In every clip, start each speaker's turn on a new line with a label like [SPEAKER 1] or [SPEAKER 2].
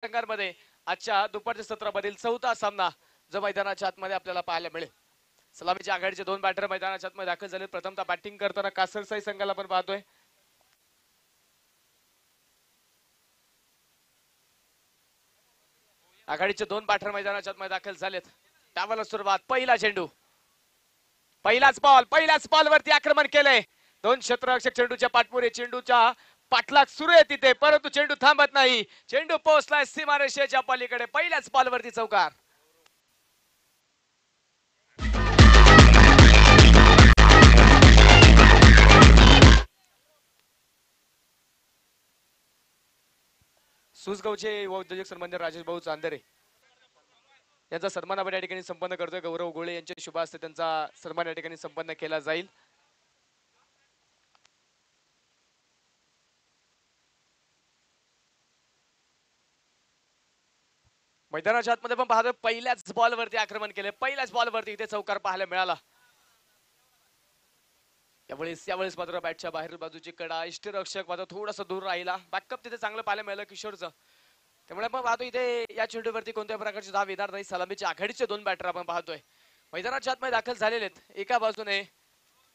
[SPEAKER 1] संघांमध्ये आजच्या दुपारच्या सत्रामधील चौथा सामना जो मैदानाच्या आतमध्ये आपल्याला पाहायला मिळेल। सलामीच्या आघाडीचे दोन बॅटर मैदानाच्या आतमध्ये दाखल झाले। प्रथमतः बॅटिंग करताना कासरसाई संघाला आपण पाहतोय। आघाडीचे दोन बॅटर मैदानाच्या आतमध्ये दाखल झालेत। त्यावेळेला सुरुवात, पहिला चेंडू, पहिल्याच बॉलवरती आक्रमण केलंय। दोन क्षेत्ररक्षक चेंडूच्या पाठपुरे, चेंडूच्या पाठलाग सुरू आहे तिथे, परंतु चेंडू थांबत नाही। चेंडू पोहोचलाय सीमारेषेच्या पलीकडे, पहिल्याच बॉलवरती चौकार। सुसगावचे उद्योजक सन्मान्य राजेश भाऊ चांदरे यांचा सन्मान आपण या ठिकाणी संपन्न करतोय। गौरव गोळे यांच्या शुभ हस्ते त्यांचा सन्मान या ठिकाणी संपन्न केला जाईल। मैदानाच्या आतमध्ये पण पाहतोय, पहिल्याच बॉलवरती आक्रमण केले, पहिल्याच बॉलवरती इथे चौकार पाहायला मिळाला। यावेळेस मात्र बॅटच्या बाहेर बाजूची कडा, इष्टरक्षक मात्र थोडासा दूर राहिला। बॅकअप तिथे चांगलं पाहायला मिळालं किशोरचं, त्यामुळे आपण पाहतो इथे या चेंडूवरती कोणत्याही प्रकारची धाव येणार नाही। सलामीच्या आघाडीचे दोन बॅटर आपण पाहतोय मैदानाच्या आतमध्ये दाखल झालेले आहेत। एका बाजूने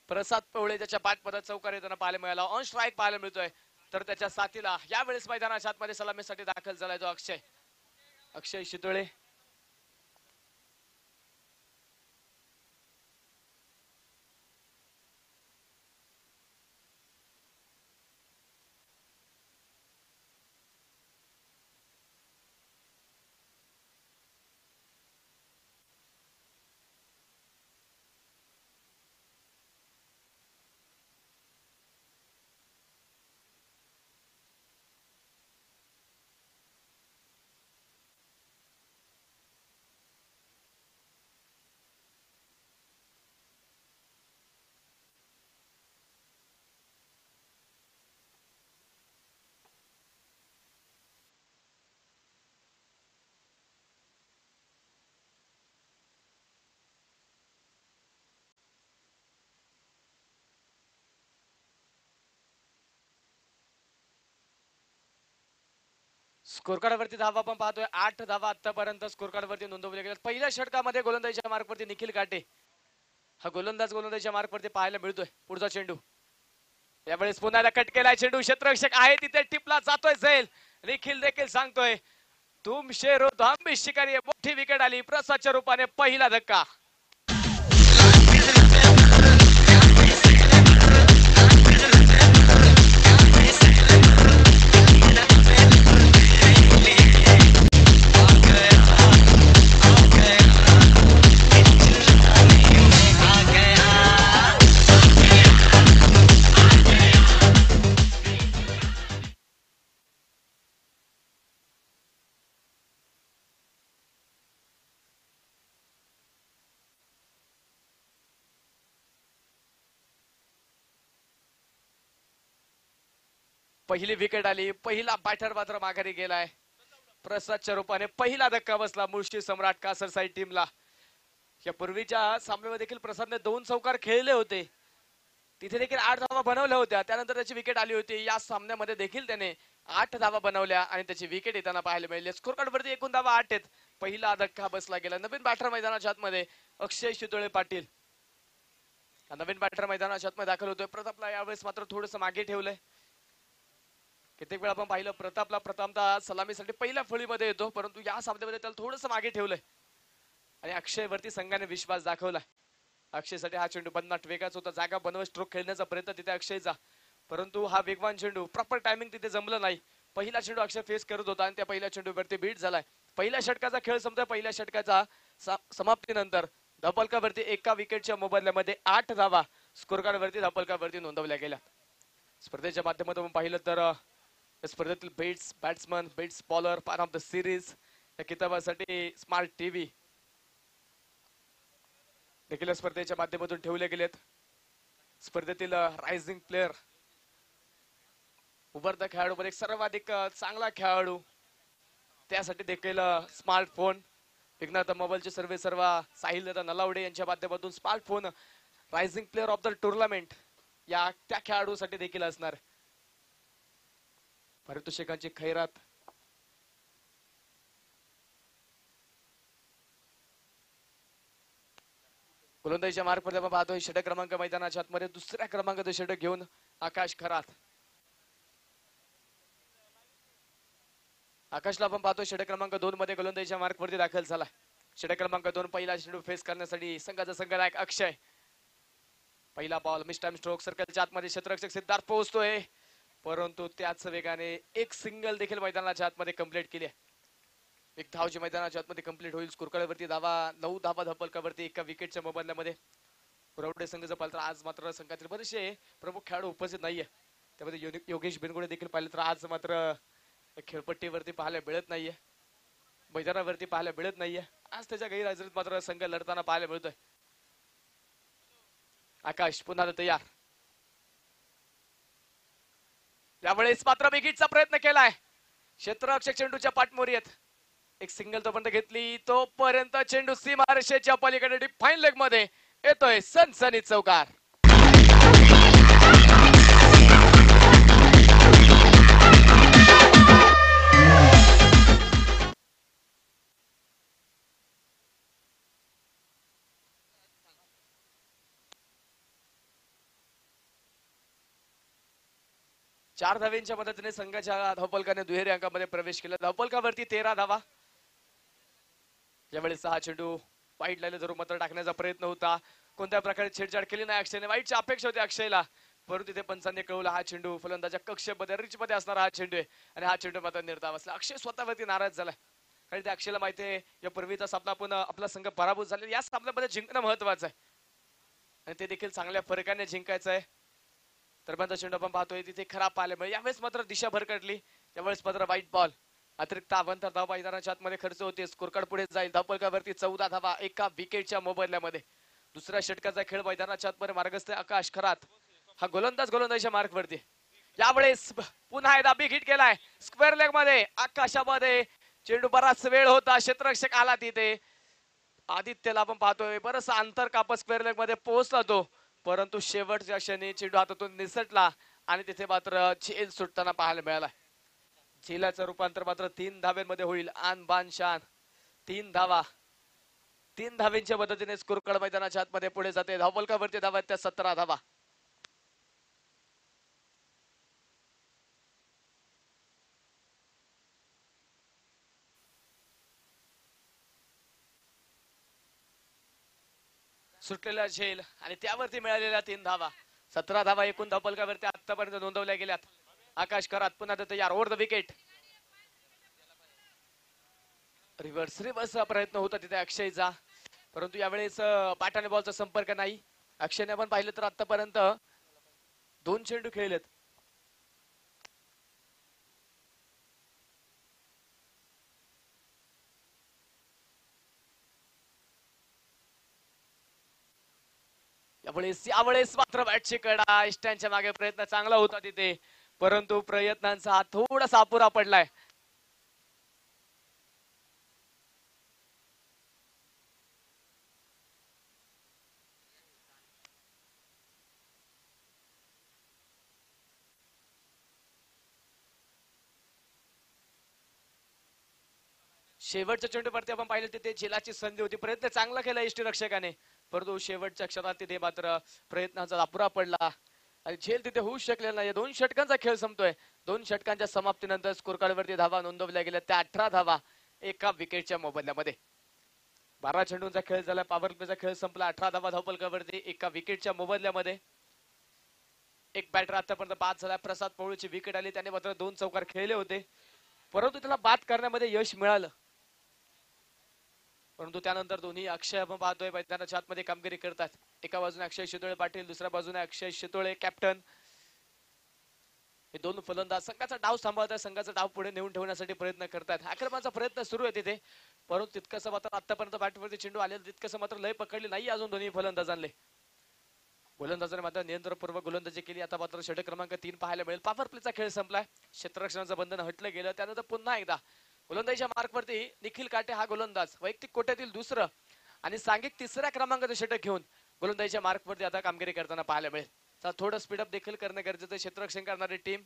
[SPEAKER 1] प्रसाद पवळे, त्याच्या बॅटमध्ये चौकार येताना पाहायला मिळाला, ऑन स्ट्राईक पाहायला मिळतोय। तर त्याच्या साथीला यावेळेस मैदानाच्या आतमध्ये सलामीसाठी दाखल झालाय तो अक्षय शितोळे। स्कोर कार्डवरती धावा आपण पाहतोय, 8 धावा आतापर्यंत स्कोर कार्डवरती नोंदवल्या गेल्या। पहिल्या षटकामध्ये गोलंदाजीच्या मार्कवरती निखिल काटे हा गोलंदाजीच्या मार्कवरती पाहायला मिळतोय। पुढचा चेंडू, यावेळेस पुन्हा कट केलाय चेंडू, क्षेत्ररक्षक आहे तिथे, टिपला जातोय झैल। निखिल देखील सांगतोय तुम शेरो तो हम भी शिकारी। मोठी विकेट आली प्रसादच्या रूपाने, पहिला धक्का। पहिली विकेट आली, पहिला बॅटर मात्र माघारी गेलाय प्रसादच्या रूपाने, पहिला धक्का बसला मुळशी सम्राट कासरसाई टीमला। या पूर्वीच्या सामन्यामध्ये देखील प्रसादने 2 चौकार खेळले होते, तिथे देखील 8 धावा बनवल्या होत्या, त्यानंतर त्याची विकेट आली होती। या सामन्यामध्ये देखील त्याने 8 धावा बनवल्या आणि त्याची विकेट येताना पाहायला मिळाली। स्कोर कार्डवरती एकूण धावा 8 आहेत, पहिला धक्का बसला गेला। नवीन बॅटर मैदानाच्या आतमध्ये अक्षय शितोळे पाटील, नवीन बॅटर मैदानाच्या आतमध्ये दाखल होतोय। प्रतापला यावेळेस मात्र थोडंसं मागे ठेवलंय। कित्येक वेळा आपण पाहिलं प्रथमतः सलामीसाठी पहिल्या फळीमध्ये येतो, परंतु या सामन्यामध्ये त्याला थोडंसं मागे ठेवलंय आणि अक्षय वरती संघाने विश्वास दाखवला। अक्षयसाठी हा चेंडू बदनाट वेगाचा होता, जागा बनवत स्ट्रोक खेळण्याचा प्रयत्न तिथे अक्षयचा, परंतु हा वेगवान चेंडू प्रॉपर टायमिंग तिथे जमलं नाही। पहिला चेंडू अक्षय फेस करत होता आणि त्या पहिल्या चेंडूवरती बीट झालाय। पहिल्या षटकाचा खेळ संपतोय। पहिल्या षटकाचा समाप्तीनंतर धपलकावरती एका विकेटच्या मोबदल्यामध्ये 8 धावा स्कोर कार्डवरती धपलकावरती नोंदवल्या गेल्या। स्पर्धेच्या माध्यमातून पाहिलं तर स्पर्धेतील बेट्स बॅट्समन, बेट्स bowler, man of the series या किताबासाठी स्मार्ट टीव्ही देखील स्पर्धेच्या माध्यमातून ठेवले गेलेत। स्पर्धेतील रायझिंग प्लेयर, उभरता खेळाडूमध्ये सर्वाधिक चांगला खेळाडू, त्यासाठी देखील स्मार्टफोन, विघ्नाता मोबाईलचे सर्व साहिल दादा नलावडे यांच्या माध्यमातून smartphone rising player of the tournament या त्या खेळाडूसाठी देखील असणार। पारितोषिकांची खैरात गोलंदाजीच्या मार्कवरती आपण पाहतोय षटक क्रमांक मैदानाच्या आतमध्ये दुसऱ्या क्रमांकाचं षटक घेऊन आकाश खरात. आकाशला आपण पाहतोय षटक क्रमांक 2 मध्ये गोलंदाजीच्या मार्कवरती दाखल झाला. षटक क्रमांक 2 पहिला चेंडू फेस करण्यासाठी संघाचा संघनायक अक्षय. पहिला बॉल मिस टाइम स्ट्रोक सर्कलच्या आतमध्ये क्षेत्ररक्षक सिद्धार्थ पोहोचतोय, परंतु त्याच वेगाने एक सिंगल देखील मैदानाच्या आतमध्ये कंप्लीट केली आहे. एक धाव जी मैदानाच्या आतमध्ये कंप्लीट होईल. स्कोरकार्डवरती धावा 9 धावा धपलकावरती एका विकेटच्या मोबदल्यामध्ये. पुरवठे संघ जर पाहिलं तर आज मात्र संघातील बरेचसे प्रमुख खेळाडू उपस्थित नाहीये. त्यामध्ये योगेश बिनगुडे देखील पाहिलं तर आज मात्र खेळपट्टीवरती पाहायला मिळत नाहीये, मैदानावरती पाहायला मिळत नाहीये. आज त्याच्या गैरहजेरीत मात्र संघ लढताना पाहायला मिळतोय. आकाश पुन्हा तयार. यावेळेस मात्र विकेटचा प्रयत्न केलाय. क्षेत्ररक्षक चेंडूच्या पाठमोरीत एक सिंगल तोपर्यंत घेतली, तोपर्यंत चेंडू सीमारेषेच्या पलीकडे डीप फाईन लेग मध्ये येतोय सनसनीत चौकार. चार धावेंच्या मदतीने संघाच्या धावपलकाने दुहेरी अंकामध्ये प्रवेश केला. धावपलकावरती 13 धावा. यावेळेस हा चेंडू वाईट लाईन जरूर मात्र टाकण्याचा प्रयत्न होता. कोणत्या प्रकारे छेडछाड केली नाही अक्षयने. वाईटची अपेक्षा होती अक्षयला, परंतु तिथे पंचांनी कळवला हा चेंडू फलंदाच्या कक्षेमध्ये रिच मध्ये असणारा हा चेंडू आहे आणि हा चेंडू मात्र निर्धाव असला. अक्षय स्वतःवरती नाराज झाला, कारण त्या अक्षयला माहिती आहे या पूर्वीचा सामना आपण आपला संघ पराभूत झालेला, या सामन्यामध्ये जिंकणं महत्वाचं आहे आणि ते देखील चांगल्या फरकाने जिंकायचं आहे. दरम्यानचा चेंडू आपण पाहतोय तिथे खराब पाहायला मिळेल. यावेळेस मात्र दिशा भरकटली. त्यावेळेस मात्र वाईट बॉल. अतिरिक्त अवंतर धावा मैदानाच्या आतमध्ये खर्च होते. स्कोरकार्ड पुढे जाईल. धावपलकावरती 14 धावा एका विकेटच्या मोबदल्यामध्ये. दुसऱ्या षटकाचा खेळ मैदानाच्या आतमध्ये मार्गस्थ आकाश खरात हा गोलंदाजीच्या मार्कवरती. यावेळेस पुन्हा एकदा बिग हिट केलाय स्क्वेअर लेग मध्ये. आकाशामध्ये चेंडू बराच वेळ होता, क्षेत्ररक्षक आला तिथे. आदित्यला आपण पाहतोय बरंच अंतर कापत स्क्वेअर लेग मध्ये पोहोचला तो, परंतु शेवटच्या क्षणी चेंडू हातातून निसटला आणि तिथे मात्र झेल सुटताना पाहायला मिळाला. झेलाचं रूपांतर मात्र 3 धाव्यांमध्ये होईल. आन बान शान 3 धावा. 3 धावेंच्या मदतीने स्कोरकार्ड मैदानाच्या आतमध्ये पुढे जाते. धावपलकावरती धावा त्या 17 धावा. सुटलेला झेल आणि त्यावरती मिळालेल्या 3 धावा. 17 धावा एकूण धावपलकावरती आतापर्यंत नोंदवल्या गेल्यात. आकाश खरात पुन्हा तयार. Over the wicket. रिव्हर्सचा प्रयत्न होता तिथे अक्षयचा, परंतु यावेळेस पाठाने बॉलचा संपर्क नाही. अक्षयने आपण पाहिलं तर आतापर्यंत 2 चेंडू खेळलेत. यावेळेस मात्र बॅटची कडा. इष्टांच्या मागे प्रयत्न चांगला होता तिथे, परंतु प्रयत्नांचा हात थोडासा अपुरा पडलाय. शेवटच्या चेंडूवरती आपण पाहिलं तिथे झेलाची संधी होती. प्रयत्न चांगला केला यष्टीरक्षकाने, परंतु शेवटच्या क्षणात तिथे मात्र प्रयत्नाचा अपुरा पडला आणि झेल तिथे होऊ शकलेला नाही. 2 षटकांचा खेळ संपतोय. 2 षटकांच्या समाप्तीनंतर स्कोरकार्डवरती धावा नोंदवल्या गेल्या त्या 18 धावा एका विकेटच्या मोबदल्यामध्ये. 12 चेंडूंचा खेळ झाला. पॉवर प्लेचा खेळ संपला. 18 धावा धावपलकावरती एका विकेटच्या मोबदल्यामध्ये. एक बॅटर आतापर्यंत बाद झाला. प्रसाद पवळूची विकेट आली, त्याने मात्र 2 चौकार खेळले होते, परंतु त्याला बाद करण्यामध्ये यश मिळालं. परंतु त्यानंतर दोन्ही अक्षय आपण पाहतोय मैदानाच्या आतमध्ये कामगिरी करतात. एका बाजूने अक्षय शितोळे पाटील, दुसऱ्या बाजूने अक्षय शितोळे कॅप्टन. हे 2 फलंदाज संघाचा डाव सांभाळतात, संघाचा डाव पुढे नेऊन ठेवण्यासाठी प्रयत्न करतात. आक्रमणाचा प्रयत्न सुरू आहे तिथे, परंतु तितकंसं मात्र आतापर्यंत बॅटवरती चेंडू आलेला तितकंसं मात्र लय पकडली नाही अजून दोन्ही फलंदाजांनी. गोलंदाजाने मात्र नियंत्रणपूर्वक गोलंदाजी केली. आता मात्र षटक क्रमांक 3 पाहायला मिळेल. पॉवर प्लेचा खेळ संपलाय. क्षेत्ररक्षणाचं बंधन हटलं गेलं. त्यानंतर पुन्हा एकदा गोलंदाजीच्या मार्कवरती निखिल काटे हा गोलंदाज वैयक्तिक कोट्यातील 2रं आणि सांघिक 3ऱ्या क्रमांकाचं षटक घेऊन गोलंदाजीच्या मार्कवरती आता कामगिरी करताना पाहायला मिळेल. तर थोडं स्पीडअप देखील करणं गरजेचं. क्षेत्ररक्षण करणारी टीम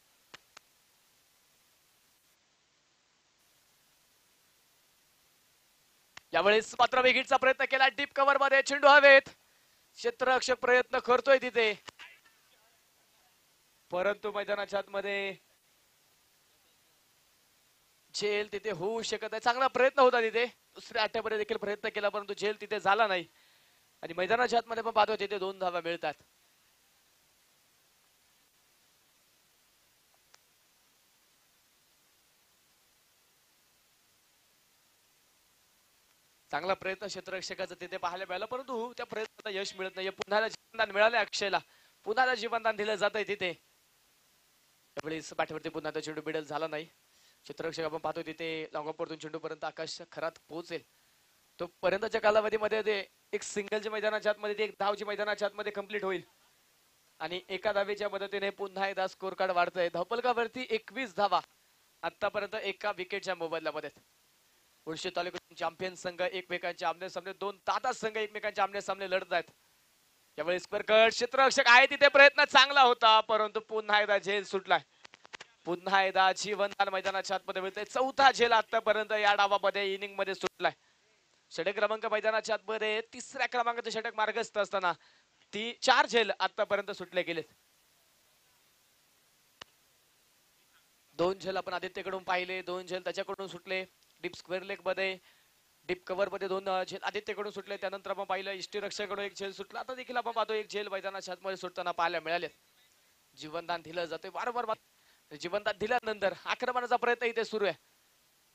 [SPEAKER 1] यावेळेस मात्र विकेटचा प्रयत्न केला. डीप कव्हर मध्ये चेंडू हवेत. क्षेत्ररक्षक प्रयत्न करतोय तिथे, परंतु मैदानाच्या आतमध्ये झेल तिथे होऊ शकत नाही. चांगला प्रयत्न होता तिथे, दुसऱ्या अट्ट्यामध्ये देखील प्रयत्न केला परंतु झेल तिथे झाला नाही आणि मैदानाच्या आतमध्ये पण पाहतो तिथे 2 धावा मिळतात. चांगला प्रयत्न क्षेत्ररक्षकाचा तिथे पाहायला मिळाला परंतु त्या प्रयत्नाला यश मिळत नाही. पुन्हा जीवनदान मिळाले अक्षयला, पुन्हा जीवनदान दिलं जात आहे तिथे. त्यावेळी पाठीवरती पुन्हा तो चेंडू मिडल झाला नाही. क्षेत्ररक्षक आपण पाहतो तिथे लॉंगॉपवरतून चेंडू पर्यंत आकाश खरात पोहोचेल तो पर्यंतच्या कालावधीमध्ये ते एक सिंगलच्या मैदानाच्या आतमध्ये एक धावची मैदानाच्या आतमध्ये कंप्लीट होईल आणि एका धावेच्या मदतीने पुन्हा एकदा स्कोर कार्ड वाढतंय. धावपलकावरती 21 धावा आतापर्यंत एका विकेटच्या मोबदल्यामध्ये. मुळशी तालुक्यातून चॅम्पियन संघ एकमेकांच्या आमने सामने, 2 ताता संघ एकमेकांच्या आमने सामने लढत आहेत. यावेळी स्कोर कार्ड क्षेत्ररक्षक आहे तिथे, प्रयत्न चांगला होता परंतु पुन्हा एकदा झेल सुटलाय. पुन्हा एकदा जीवनदान मैदानाच्या आतमध्ये मिळतंय. चौथा झेल आतापर्यंत या डावामध्ये इनिंग मध्ये सुटलाय. षटक क्रमांक मैदानाच्या आतमध्ये 3ऱ्या क्रमांकाचे षटक मार्गस्थ असताना 4 झेल आतापर्यंत सुटले गेलेत. 2 झेल आपण आदित्यकडून पाहिले, 2 झेल त्याच्याकडून सुटले. डीप स्क्वेअर लेग मध्ये डीप कव्हर मध्ये 2 झेल आदित्यकडून सुटले. त्यानंतर आपण पाहिलं इष्टिरक्षकाकडून 1 झेल सुटला. आता देखील आपण पाहतो 1 झेल मैदानाच्या आतमध्ये सुटताना पाहायला मिळाले. जीवनदान दिलं जाते वारंवार. जीवनदान दिल्यानंतर आक्रमणाचा प्रयत्न इथे सुरू आहे.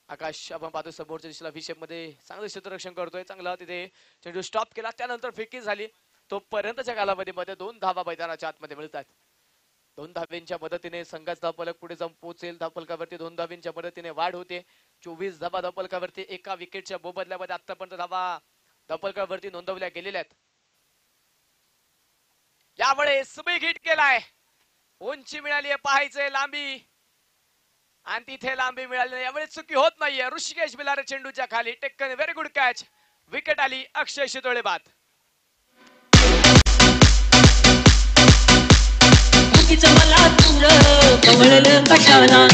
[SPEAKER 1] आकाश आपण पाहतो समोरच्या दिशेला व्ही मध्ये चांगलं क्षेत्ररक्षण करतोय. चांगला तिथे चेंडू स्टॉप केला, त्यानंतर फेकी झाली. तो पर्यंतच्या कालावधीमध्ये 2 धावा मैदानाच्या आतमध्ये मिळतात. 2 धाव्यांच्या मदतीने संघाचा धावफलक पुढे जाऊन पोहोचेल. धावफलकावरती 2 धाव्यांच्या मदतीने वाढ होते. 24 धावा धावफलकावरती एका विकेटच्या मोबदल्यामध्ये आतापर्यंत धावा धावफलकावरती नोंदवल्या गेलेल्या आहेत. यावेळेस बिग हिट केलाय, उंची मिळाली आहे, पाहायचंय लांबी आणि तिथे लांबी मिळाली. यावेळी चुकी होत नाहीये. ऋषिकेश बिलारे चेंडूच्या खाली Tekken, very good catch. Wicket आली अक्षय शितोळे बाद.
[SPEAKER 2] मला तुझं कवळलं कशाला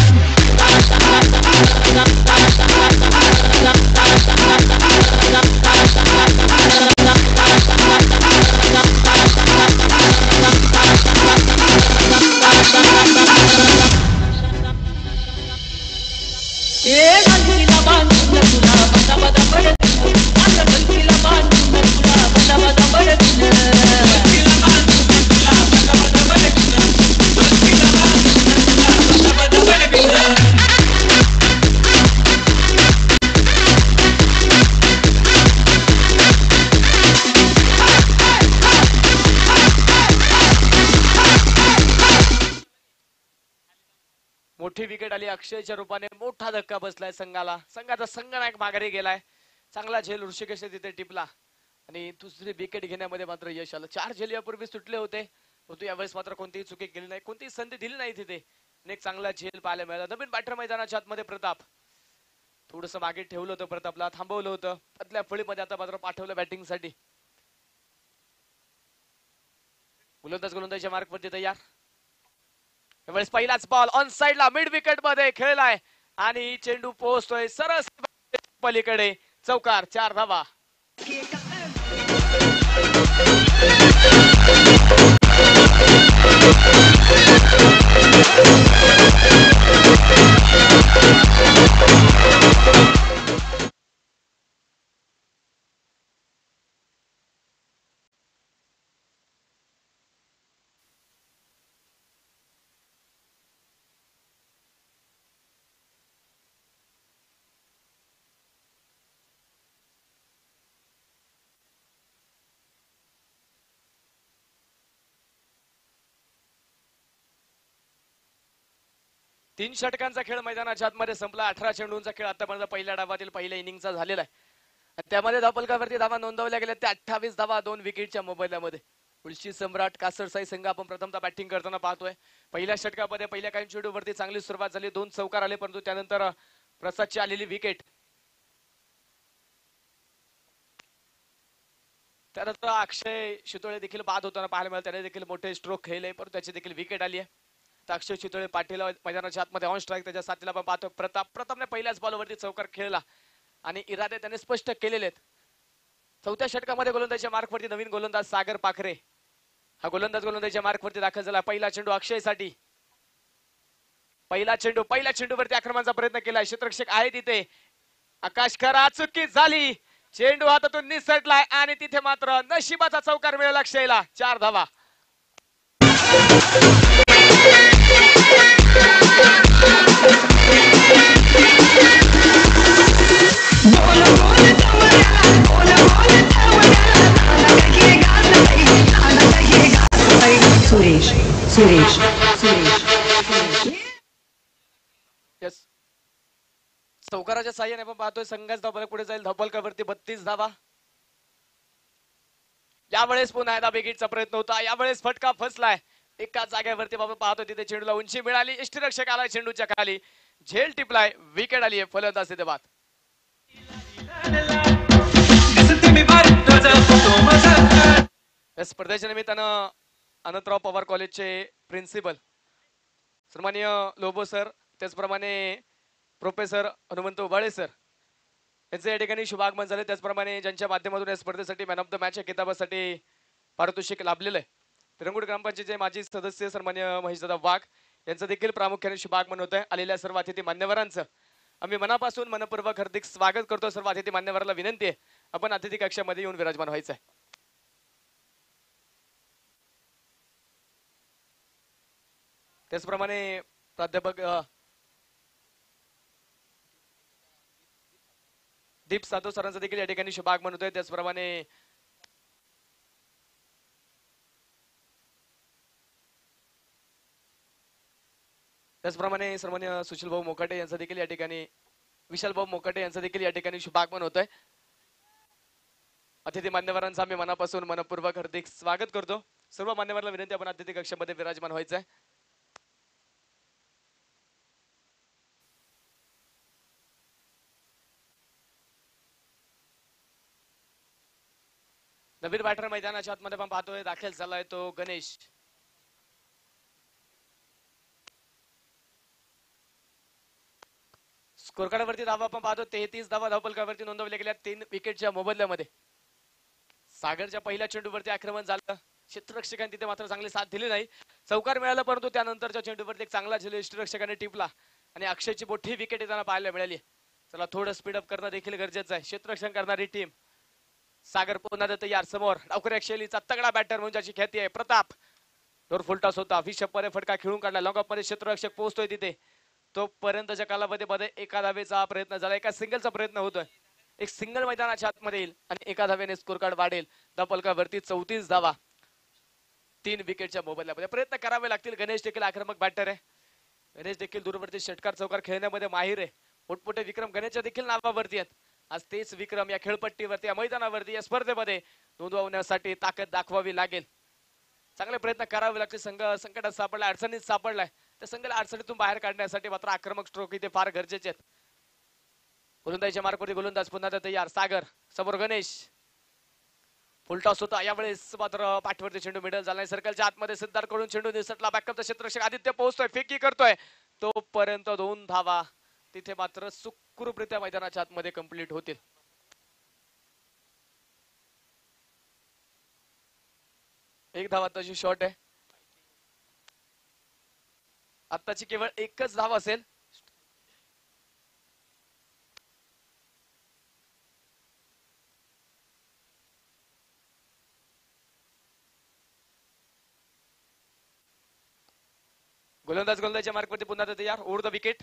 [SPEAKER 1] मोठी विकेट आली अक्षयच्या रूपाने. मोठा धक्का बसलाय संघाला. संघाचा संघनायक माघारी गेलाय. चांगला झेल ऋषिकेश तिथे टिपला आणि दुसरी विकेट घेण्यामध्ये मात्र यश आलं. 4 झेल यापूर्वी सुटले होते परंतु यावेळेस मात्र कोणतीही चुकी केली नाही, कोणतीही संधी दिली नाही तिथे. एक चांगला झेल पाहायला मिळाला. नवीन बॅटर मैदानाच्या आतमध्ये प्रताप थोडस मागे ठेवलं होतं, प्रतापला थांबवलं होतं. आदल्या फळीमध्ये आता मात्र पाठवलं बॅटिंग साठी. गोलंदाजच्या मार्क वरती तयार. यावेळेस पहिलाच बॉल ऑन साइडला मिड विकेट मध्ये खेळलाय आणि चेंडू पोहोचतोय सरस पलीकडे. चौकार, 4 धावा. तीन षटकांचा खेळ मैदानाच्या आतमध्ये संपला. 18 चेंडूंचा खेळ आतापर्यंत पहिल्या डावातील पहिल्या इनिंगचा झालेला आहे. त्यामध्ये धावफलकावरती धावा नोंदवल्या गेल्या त्या 28 धावा 2 विकेटच्या मोबदल्यामध्ये. मुळशी सम्राट कासरसाई संघ आपण प्रथमतः बॅटिंग करताना पाहतोय. पहिल्या षटकामध्ये पहिल्या काही चेंडूवरती चांगली सुरुवात झाली, 2 चौकार आले परंतु त्यानंतर प्रसादची आलेली विकेट. त्यानंतर अक्षय शितोळे देखील बाद होताना पाहायला मिळाले. त्याने देखील मोठे स्ट्रोक खेळले परंतु त्याची देखील विकेट आली आहे. अक्षय चितळे पाटील मैदानाच्या आतमध्ये ऑन स्ट्राईक. त्याच्या साथीला आपण पाहतो प्रतापने पहिल्याच बॉलवरती चौकार खेळला आणि इरादे त्याने स्पष्ट केलेले आहेत. चौथ्या षटकामध्ये गोलंदाजीच्या मार्कवरती नवीन गोलंदाज सागर पाखरे हा गोलंदाजीच्या मार्कवरती दाखल झाला. पहिला चेंडू अक्षयसाठी. पहिल्या चेंडूवरती आक्रमणाचा प्रयत्न केलाय. क्षेत्ररक्षक आहे तिथे. आकाश खरा चुकी झाली. चेंडू हातातून निसटलाय आणि तिथे मात्र नशिबाचा चौकार मिळाला अक्षयला. 4 धावा.
[SPEAKER 2] सुरेश
[SPEAKER 1] यस चौकाराच्या साह्याने आपण पाहतोय संघाच धावफलक पुढे जाईल. धावफलकावरती 32 धावा. यावेळेस पुन्हा एकदा बिगिटचा प्रयत्न होता. यावेळेस फटका फसलाय. एका जागेवरती आपण पाहतोय तिथे चेंडूला उंची मिळाली. यष्टीरक्षक आलाय चेंडूच्या खाली. झेल टिपलाय. विकेट आली आहे फलंदाज तिथे बाद. या स्पर्धेच्या निमित्तानं अनंतराव पवार कॉलेजचे प्रिन्सिपल सन्माननीय लोबो सर, त्याचप्रमाणे प्रोफेसर हनुमंत उबाळे सर यांचे या ठिकाणी शुभागमन झाले. त्याचप्रमाणे ज्यांच्या माध्यमातून या स्पर्धेसाठी मॅन ऑफ द मॅच या किताबासाठी पारितोषिक लाभलेलं आहे. तिरंगुट ग्रामपंचायतीचे माजी सदस्य सन्माननीय महेशदादा वाघ यांचं देखील प्रामुख्याने शुभागमन होत आहे. आलेल्या सर्व अतिथी मान्यवरांचं आम्ही मनापासून मनपूर्वक हार्दिक स्वागत करतो. सर्व अतिथी मान्यवरांना विनंती आहे आपण अतिथी कक्षामध्ये येऊन विराजमान व्हायचं आहे. त्याचप्रमाणे प्राध्यापक दीप साधव सरांचं देखील या ठिकाणी शुभागमन होतोय. त्याचप्रमाणे सन्माननीय सुशील भाऊ मोकाटे यांचं देखील या ठिकाणी विशाल भाऊ मोकाटे यांचं देखील या ठिकाणी शुभागमन होतंय. अतिथी मान्यवरांचं आम्ही मनापासून मनपूर्वक हार्दिक स्वागत करतो. सर्व मान्यवरांना विनंती आपण अतिथी कक्षामध्ये विराजमान व्हायचं आहे. नवीन बॅटर मैदानाच्या आतमध्ये आपण पाहतोय दाखल झालाय तो गणेश. स्कोरकार्डवरती धावा आपण पाहतो 33 धावा धावफलकावरती नोंदवल्या गेल्या 3 विकेटच्या मोबदल्यामध्ये. सागरच्या पहिल्या चेंडूवरती आक्रमण झालं. क्षेत्ररक्षकांनी तिथे मात्र चांगली साथ दिली नाही. चौकार मिळाला परंतु त्यानंतरच्या चेंडूवरती एक चांगला क्षेत्ररक्षकाने टिपला आणि अक्षयची मोठी विकेट येताना पाहायला मिळाली. चला थोडं स्पीडअप करणं देखील गरजेचं आहे. क्षेत्ररक्षण करणारी टीम. सागर पुन्हा तयार समोर डावखऱ्या शैलीचा तगडा बॅटर म्हणून ज्याची ख्याती आहे प्रताप. दोर फुलटॉस होता. विषपरे फटका खेळून काढला. लॉंग ऑफ मध्ये क्षेत्ररक्षक पोहोचतोय तिथे. तोपर्यंतच्या कालावधीमध्ये एका धावेचा प्रयत्न झाला. एका सिंगलचा प्रयत्न होतोय. एक सिंगल मैदानाच्या आतमध्ये येईल आणि एका धावेने स्कोर कार्ड वाढेल. धावफलकावरती 34 धावा 3 विकेटच्या मोबदल्यामध्ये. प्रयत्न करावे लागतील. गणेश देखील आक्रमक बॅटर आहे. गणेश देखील दूरवरती षटकार चौकार खेळण्यामध्ये माहिर आहे. मोठमोठे विक्रम गणेशच्या देखील नावावरती आहेत. आज तेच विक्रम या खेळपट्टीवरती या मैदानावरती या स्पर्धेमध्ये नोंदवण्यासाठी ताकद दाखवावी लागेल. चांगले प्रयत्न करावे लागतील. संघ संकटात सापडला, अडचणीत सापडलाय. त्या संघाला अडचणीतून बाहेर काढण्यासाठी मात्र आक्रमक स्ट्रोक इथे फार गरजेचे आहेत. गोलंदाजीच्या मार्कवरती गोलंदाज पुन्हा तयार. सागर समोर गणेश. फुलटॉस होता. यावेळेस मात्र पाठवरती चेंडू मिडल झालाय. सर्कलच्या आतमध्ये सिद्धार्थ कडून चेंडू निसटला. बॅकअपचा क्षेत्ररक्षक आदित्य पोहोचतोय. फेकी करतोय. तोपर्यंत 2 धावा तिथे मात्र सुखरूपरित्या मैदानाच्या आतमध्ये कंप्लीट होतील. एक धावा आताची शॉट आहे. आताची केवळ एकच धाव असेल. गोलंदाजीच्या मार्कवरती पुन्हा तयार. Over the wicket.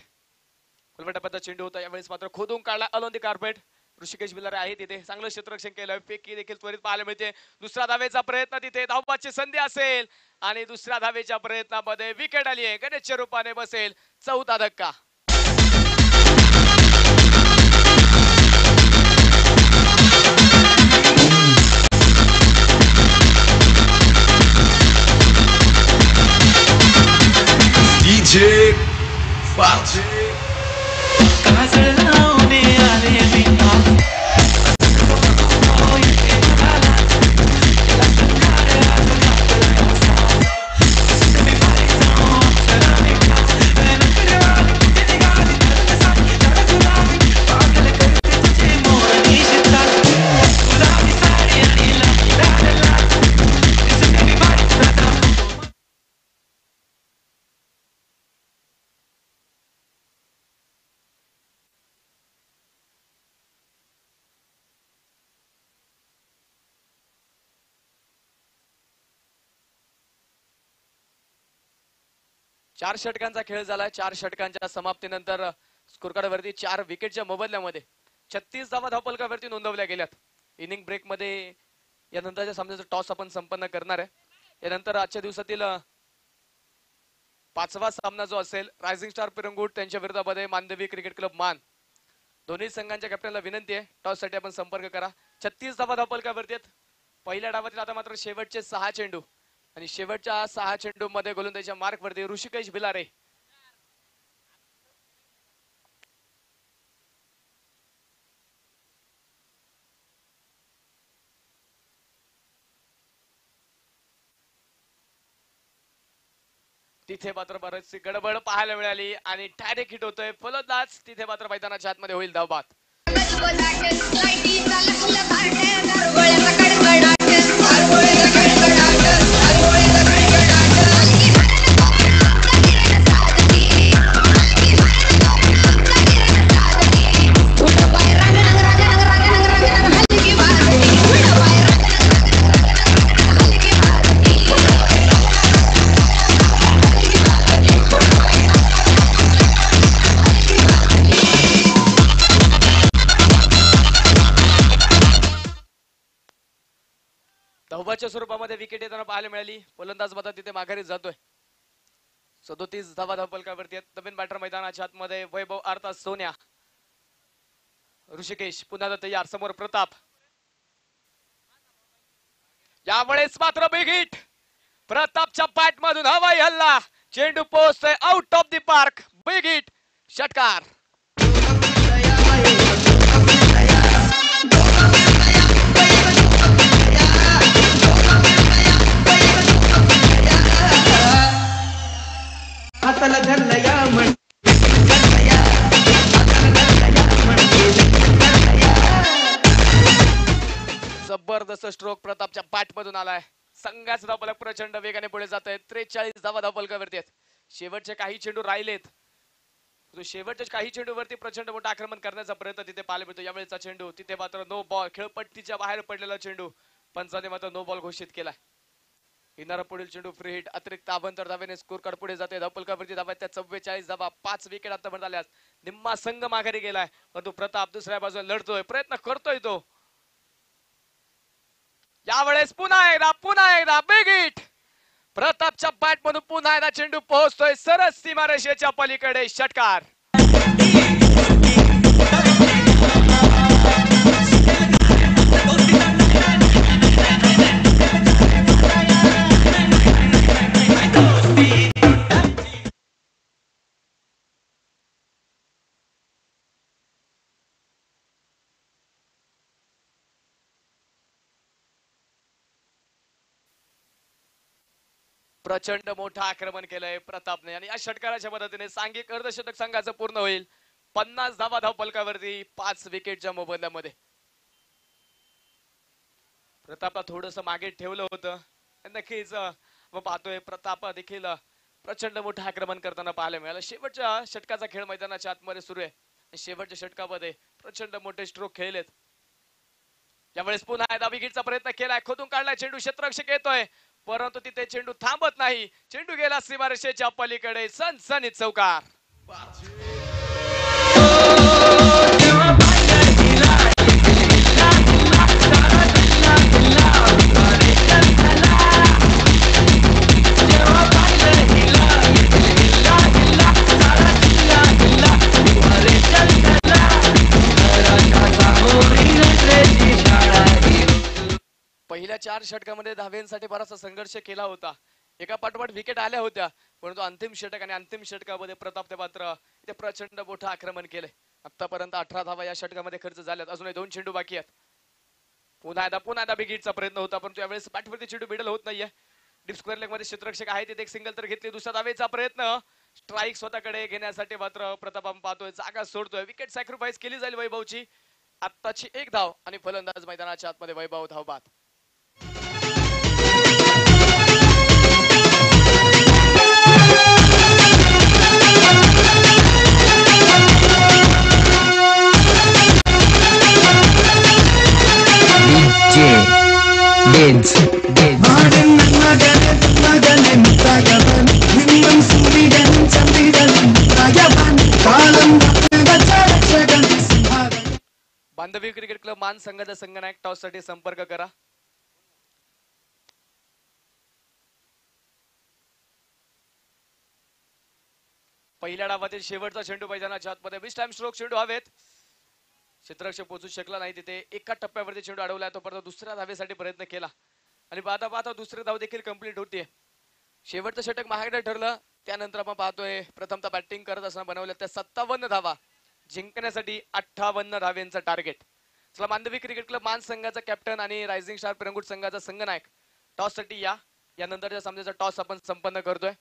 [SPEAKER 1] फुलमंडपाचा चेंडू होता. यावेळेस मात्र खोदून काढला. Along the carpet. Rishikesh Bilare आहे तिथे. चांगलं क्षेत्ररक्षण केलं. फेकी देखील त्वरित पाहायला मिळते. दुसऱ्या धावेचा प्रयत्न तिथे. धावबाची संधी असेल आणि दुसऱ्या धावेच्या प्रयत्नामध्ये विकेट आली आहे. गणेशच्या रूपाने बसेल 4था धक्का.
[SPEAKER 3] DJ Fat.
[SPEAKER 1] 4 षटकांचा खेळ झाला. 4 षटकांच्या समाप्तीनंतर स्कोर कार्ड वरती 4 विकेटच्या मोबदल्यामध्ये 36 धावा धावफलकावरती नोंदवल्या गेल्यात. इनिंग ब्रेक मध्ये यानंतरच्या सामन्याचा टॉस आपण संपन्न करणार आहे. यानंतर आजच्या दिवसातील 5वा सामना जो असेल रायझिंग स्टार पिरंगुट त्यांच्या विरोधामध्ये मानदेवी क्रिकेट क्लब मान. दोन्ही संघांच्या कॅप्टनला विनंती आहे टॉस साठी आपण संपर्क करा. 36 धावा धावफलकावरती आहेत. पहिल्या डावातील आता मात्र शेवटचे 6 चेंडू आणि शेवटच्या 6 चेंडू मध्ये गोलंदाजीच्या मार्क वरती ऋषिकेश भिलारे. तिथे मात्र बरीचशी गडबड पाहायला मिळाली आणि डायरेक्ट हिट होतोय फलंदाज. तिथे मात्र मैदानाच्या आतमध्ये होईल धावबाद. धावाच्या स्वरूपामध्ये विकेट येताना पाहायला मिळाली. फलंदाज मात्र तिथे माघारी जातोय. 37 धावा धावफलकावरती आहेत. नवीन बॅटर मैदानाच्या आतमध्ये वैभव अर्थात सोन्या. ऋषिकेश पुन्हा तयार. समोर प्रताप. यावेळेस मात्र बिग हिट. प्रतापच्या बॅट मधून हवाई हल्ला. चेंडू पोहोचतोय out of the park. Big hit. षटकार. जबरदस्त स्ट्रोक प्रतापच्या बॅट मधून आलाय. संघाचा धावफलक प्रचंड वेगाने पुढे जात आहे. 43 धावा धावफलकावरती आहेत. शेवटचे काही चेंडू राहिलेत. शेवटच्या काही चेंडूवरती प्रचंड मोठा आक्रमण करण्याचा प्रयत्न तिथे पाहायला मिळतो. यावेळेचा चेंडू तिथे मात्र नो बॉल. खेळपट्टीच्या बाहेर पडलेला चेंडू पंचाने मात्र नो बॉल घोषित केलाय. येणारा पुढील चेंडू फ्री हिट. अतिरिक्त अभ्यंतर धावेने स्कोर कार्ड पुढे जाते. धावफलकावरती धावा त्या 44 धावा. 5 विकेट आतापर्यंत आल्यात. निम्मा संघ माघारी गेलाय परंतु प्रताप दुसऱ्या बाजूला लढतोय. प्रयत्न करतोय तो. यावेळेस पुन्हा एकदा बिग हिट. प्रतापच्या बॅट मधून पुन्हा एकदा चेंडू पोहोचतोय सरस सीमारेषेच्या पलीकडे. षटकार. प्रचंड मोठं आक्रमण केलंय प्रतापने आणि या षटकाराच्या मदतीने सांघिक अर्धशतक संघाचं पूर्ण होईल. 50 धावा धावफलकावरती 5 विकेटच्या मोबदल्यामध्ये. प्रतापला थोडस मागे ठेवलं होतं. नक्कीच पाहतोय प्रताप देखील प्रचंड मोठं आक्रमण करताना पाहायला मिळालं. शेवटच्या षटकाचा खेळ मैदानाच्या आतमध्ये सुरू आहे. शेवटच्या षटकामध्ये प्रचंड मोठे स्ट्रोक खेळलेत. यावेळेस पुन्हा एकदा विकेटचा प्रयत्न केलाय. खोदून काढलाय चेंडू. क्षेत्ररक्षक येतोय परंतु तिथे चेंडू थांबत नाही. चेंडू गेला सीमारेषेच्या पलीकडे. सनसनीत चौकार. पहिल्या 4 षटकामध्ये धाव्यांसाठी बराचसा संघर्ष केला होता. एका पाठोपाठ विकेट आल्या होत्या परंतु अंतिम षटकामध्ये प्रताप मात्र ते प्रचंड मोठं आक्रमण केले. आतापर्यंत 18 धावा या षटकामध्ये खर्च झाल्यात. अजूनही 2 चेंडू बाकी आहेत. पुन्हा एकदा बिग हिटचा प्रयत्न होता परंतु यावेळेस बॅटवरती चेंडू मिडल होत नाहीये. डीप स्क्वेअर लेग मध्ये क्षेत्ररक्षक आहे तिथे एक सिंगल तर घेतली. दुसऱ्या धावेचा प्रयत्न. स्ट्राईक स्वतःकडे घेण्यासाठी मात्र प्रताप आपण पाहतोय जागा सोडतोय. विकेट सॅक्रिफाईस केली जाईल वैभवची. आत्ताची 1 धाव आणि फलंदाज मैदानाच्या आतमध्ये वैभव धावबाद.
[SPEAKER 4] Dance.
[SPEAKER 1] बांधवी क्रिकेट क्लब मान संघाचा संघनायक टॉस साठी संपर्क करा. पहिल्या डावातील शेवटचा चेंडू मैदानाच्या आतमध्ये 20 टाइम स्ट्रोक चेंडू हवेत. क्षेत्ररक्षक पोहोचू शकला नाही तिथे. एका टप्प्यावरती चेंडू अडवला तो परत दुसऱ्या धावेसाठी प्रयत्न केला आणि पाहता पाहता दुसरी धाव देखील कंप्लीट होतीये. शेवटचं षटक महागडं ठरलं. त्यानंतर आपण पाहतोय प्रथमतः बॅटिंग करत असताना बनवल्या त्या 57 धावा जिंकण्यासाठी 58 धावेंचं टार्गेट. चला मांडवी क्रिकेट क्लब मान संघाचा कॅप्टन आणि रायझिंग स्टार पिरंगुट संघाचा संघनायक टॉस साठी यानंतरच्या सामन्याचा टॉस आपण संपन्न करतोय.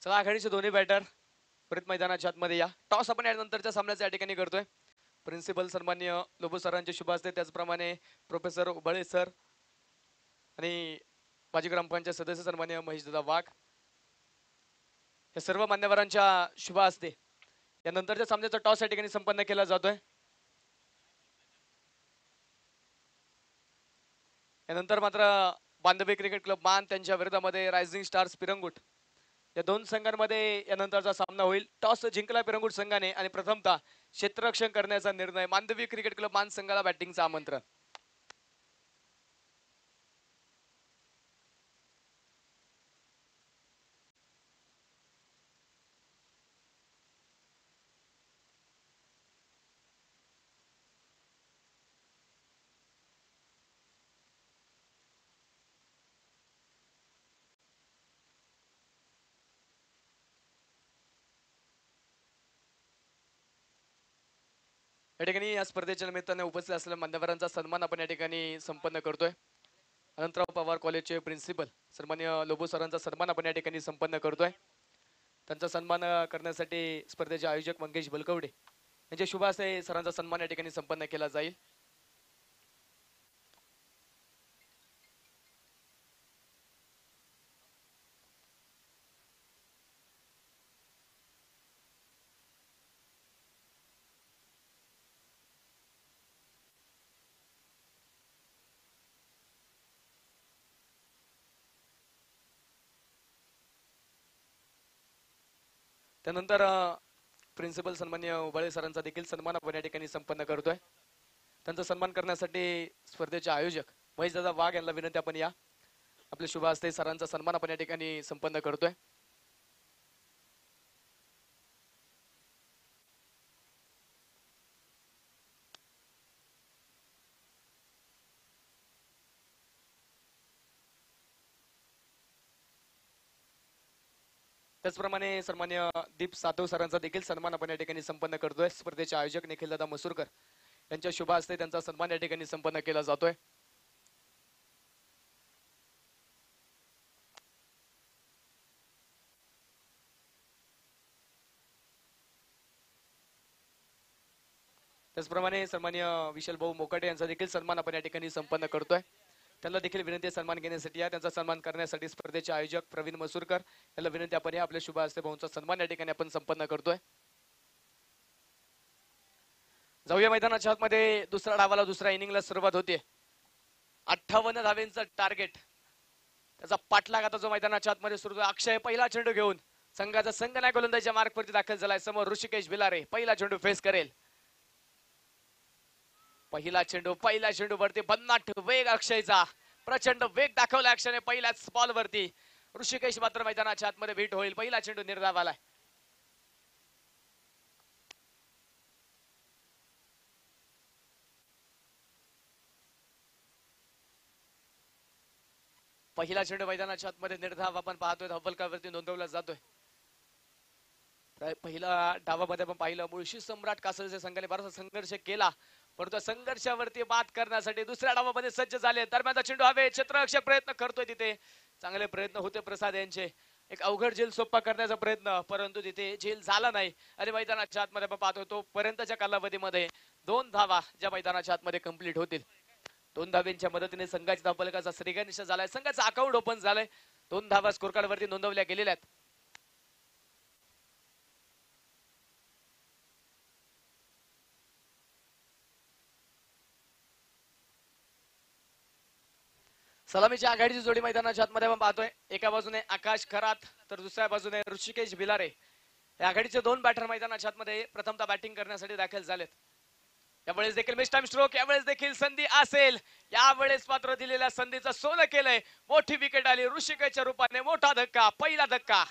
[SPEAKER 1] चला आघाडीचे दोन्ही बॅटर परत मैदानाच्या आतमध्ये या. टॉस आपण यानंतरच्या सामन्याच्या या ठिकाणी करतोय. प्रिन्सिपल सन्मान्य लोबो सरांचे शुभ असते, त्याचप्रमाणे प्रोफेसर उबळे सर आणि माजी ग्रामपंचायत सदस्य सन्मान्य महेशदादा वाघ या सर्व मान्यवरांच्या शुभ असते यानंतरच्या सामन्याचा टॉस या ठिकाणी संपन्न केला जातोय. यानंतर मात्र बांधवी क्रिकेट क्लब मान त्यांच्या विरोधामध्ये रायझिंग स्टार्स पिरंगुट या दोन संघांमध्ये यानंतरचा सामना होईल. टॉस जिंकला पिरंगुट संघाने आणि प्रथमतः क्षेत्ररक्षण करण्याचा निर्णय. मांडवी क्रिकेट क्लब मान संघाला बॅटिंगचं आमंत्रण. या ठिकाणी या स्पर्धेच्या निमित्ताने उपस्थित असलेल्या मान्यवरांचा सन्मान आपण या ठिकाणी संपन्न करतोय. अनंतराव पवार कॉलेजचे प्रिन्सिपल सन्मान्य लोबो सरांचा सन्मान आपण या ठिकाणी संपन्न करतोय. त्यांचा सन्मान करण्यासाठी स्पर्धेचे आयोजक मंगेश बलकवडे यांचे शुभ हस्ते सरांचा सन्मान या ठिकाणी संपन्न केला जाईल. त्यानंतर प्रिन्सिपल सन्मान्य उबाळे सरांचा देखील सन्मान आपण या ठिकाणी संपन्न करतोय. त्यांचा सन्मान करण्यासाठी स्पर्धेचे आयोजक महेशदादा वाघ यांना विनंती आपण या. आपले शुभ हस्ते सरांचा सन्मान आपण या ठिकाणी संपन्न करतोय. त्याचप्रमाणे सन्मान्य दीप सातव सरांचा देखील सन्मान आपण या ठिकाणी संपन्न करतोय. स्पर्धेचे आयोजक निखिलदादा मसूरकर यांच्या शुभ हस्ते त्यांचा सन्मान या ठिकाणी संपन्न केला जातोय. त्याचप्रमाणे सन्मान्य विशाल भाऊ मोकाटे यांचा देखील सन्मान आपण या ठिकाणी संपन्न करतोय. त्यांना देखील विनंती सन्मान घेण्यासाठी या. त्यांचा सन्मान करण्यासाठी स्पर्धेचे आयोजक प्रवीण मसूरकर यांना विनंती आपण या. आपल्या शुभ हस्ते भाऊंचा सन्मान या ठिकाणी आपण संपन्न करतोय. जाऊया मैदानाच्या आतमध्ये. दुसऱ्या डावाला दुसऱ्या इनिंगला सुरुवात होते. 58 धावेंचं टार्गेट. त्याचा पाठलाग आता जो मैदानाच्या आतमध्ये सुरू आहे. अक्षय पहिला चेंडू घेऊन संघाचा संघनायक गोलंदाजीच्या मार्कवरती दाखल झालाय. समोर ऋषिकेश भिलारे पहिला चेंडू फेस करेल. पहिला चेंडू वरती भन्नाट वेग अक्षयचा, प्रचंड वेग दाखवला अक्षयने पहिल्याच बॉल वरती. ऋषिकेश मात्र मैदानाच्या आतमध्ये हिट होईल. पहिला चेंडू निर्धाव आलाय. पहिला चेंडू मैदानाच्या आतमध्ये निर्धाव आपण पाहतोय, हव्वलकावरती नोंदवला जातोय. पहिला डावामध्ये आपण पाहिलं मुळशी सम्राट कासरच्या संघाने बराचसा संघर्ष केला, परंतु संघर्षावरती मात करण्यासाठी दुसऱ्या डावामध्ये सज्ज झाले. दरम्यानचा चेंडू हवे, क्षेत्ररक्षक प्रयत्न करतोय, तिथे चांगले प्रयत्न होते प्रसाद यांचे. एक अवघड झेल सोपा करण्याचा प्रयत्न, परंतु तिथे झेल झाला नाही आणि मैदानाच्या आतमध्ये आपण पाहतोय तो पर्यंतच्या कालावधीमध्ये 2 धावा ज्या मैदानाच्या आतमध्ये कंप्लीट होतील. 2 धाव्यांच्या मदतीने संघाच्या धावफलकाचा श्रीगणेश झालाय, संघाचा अकाउंट ओपन झालाय. 2 धावा स्कोर कार्ड वरती नोंदवल्या गेलेल्या आहेत. सलामीच्या आघाडीची जोडी मैदानाच्या आतमध्ये आपण पाहतोय. एका बाजूने आकाश खरात तर दुसऱ्या बाजूने ऋषिकेश भिलारे. या आघाडीचे 2 बॅटर मैदानाच्या आतमध्ये प्रथमतः बॅटिंग करण्यासाठी दाखल झालेत. यावेळेस देखील मिस टाइम स्ट्रोक, यावेळेस देखील संधी असेल. यावेळेस मात्र दिलेल्या संधीचं सोनं केलंय. मोठी विकेट आली ऋषिकेशच्या रूपाने, मोठा धक्का, पहिला धक्का.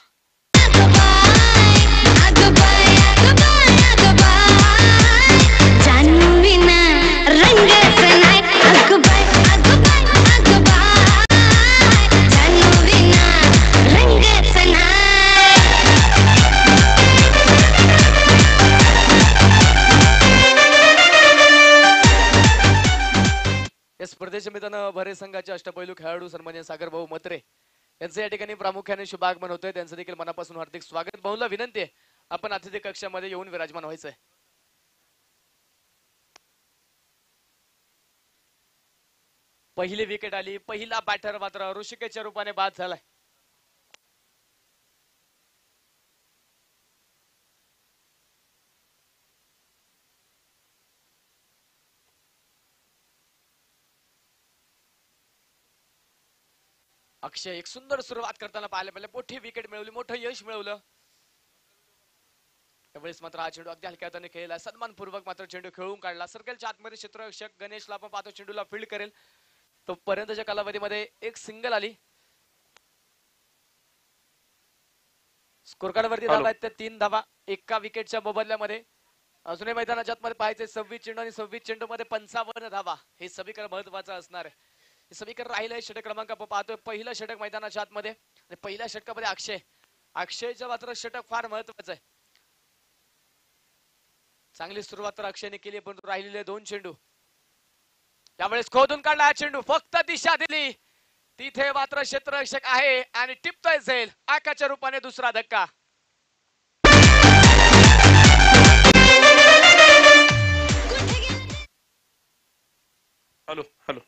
[SPEAKER 1] या स्पर्धेच्या मित्रांनो भरे संघाचे अष्टपैलू खेळाडू सन्माननीय सागर भाऊ मत्रे यांचं या ठिकाणी प्रामुख्याने शुभागमन होतोय. त्यांचं देखील मनापासून हार्दिक स्वागत. भाऊला विनंती आहे आपण अतिथी कक्षामध्ये येऊन विराजमान व्हायचंय. पहिली विकेट आली, पहिला बॅटर मात्र ऋषिकेशच्या रूपाने बाद झालाय. अक्षय एक सुंदर सुरुवात करताना पाहायला मिळाले, मोठी विकेट मिळवली, मोठं यश मिळवलं. त्यावेळेस मात्र हा चेंडू अगदी हलक्या हाताने खेळला, सन्मानपूर्वक मात्र चेंडू खेळून काढला. सर्कलच्या आतमध्ये क्षेत्ररक्षक गणेशला आपण पाहतो चेंडूला फील्ड करेल तो पर्यंतच्या कालावधीमध्ये एक सिंगल आली. स्कोर कार्ड वरती धावा आहेत त्या 3 धावा एका विकेटच्या मोबदल्यामध्ये. अजूनही मैदानाच्या आतमध्ये पाहायचे 26 चेंडू आणि 26 चेंडू मध्ये 55 धावा. हे समीकरण महत्वाचं असणार आहे. हे समीकरण राहिलंय. षटक क्रमांक आपण पाहतोय, पहिलं षटक मैदानाच्या आतमध्ये आणि पहिल्या षटकामध्ये अक्षयचं मात्र षटक फार महत्वाचं आहे. चांगली सुरुवात तर अक्षयने केली, परंतु राहिलेले 2 चेंडू. त्यावेळेस खोदून काढला हा चेंडू, फक्त दिशा दिली, तिथे मात्र क्षेत्ररक्षक आहे आणि टिपतोय झेल. आकाच्या रूपाने दुसरा धक्का.
[SPEAKER 4] हॅलो हॅलो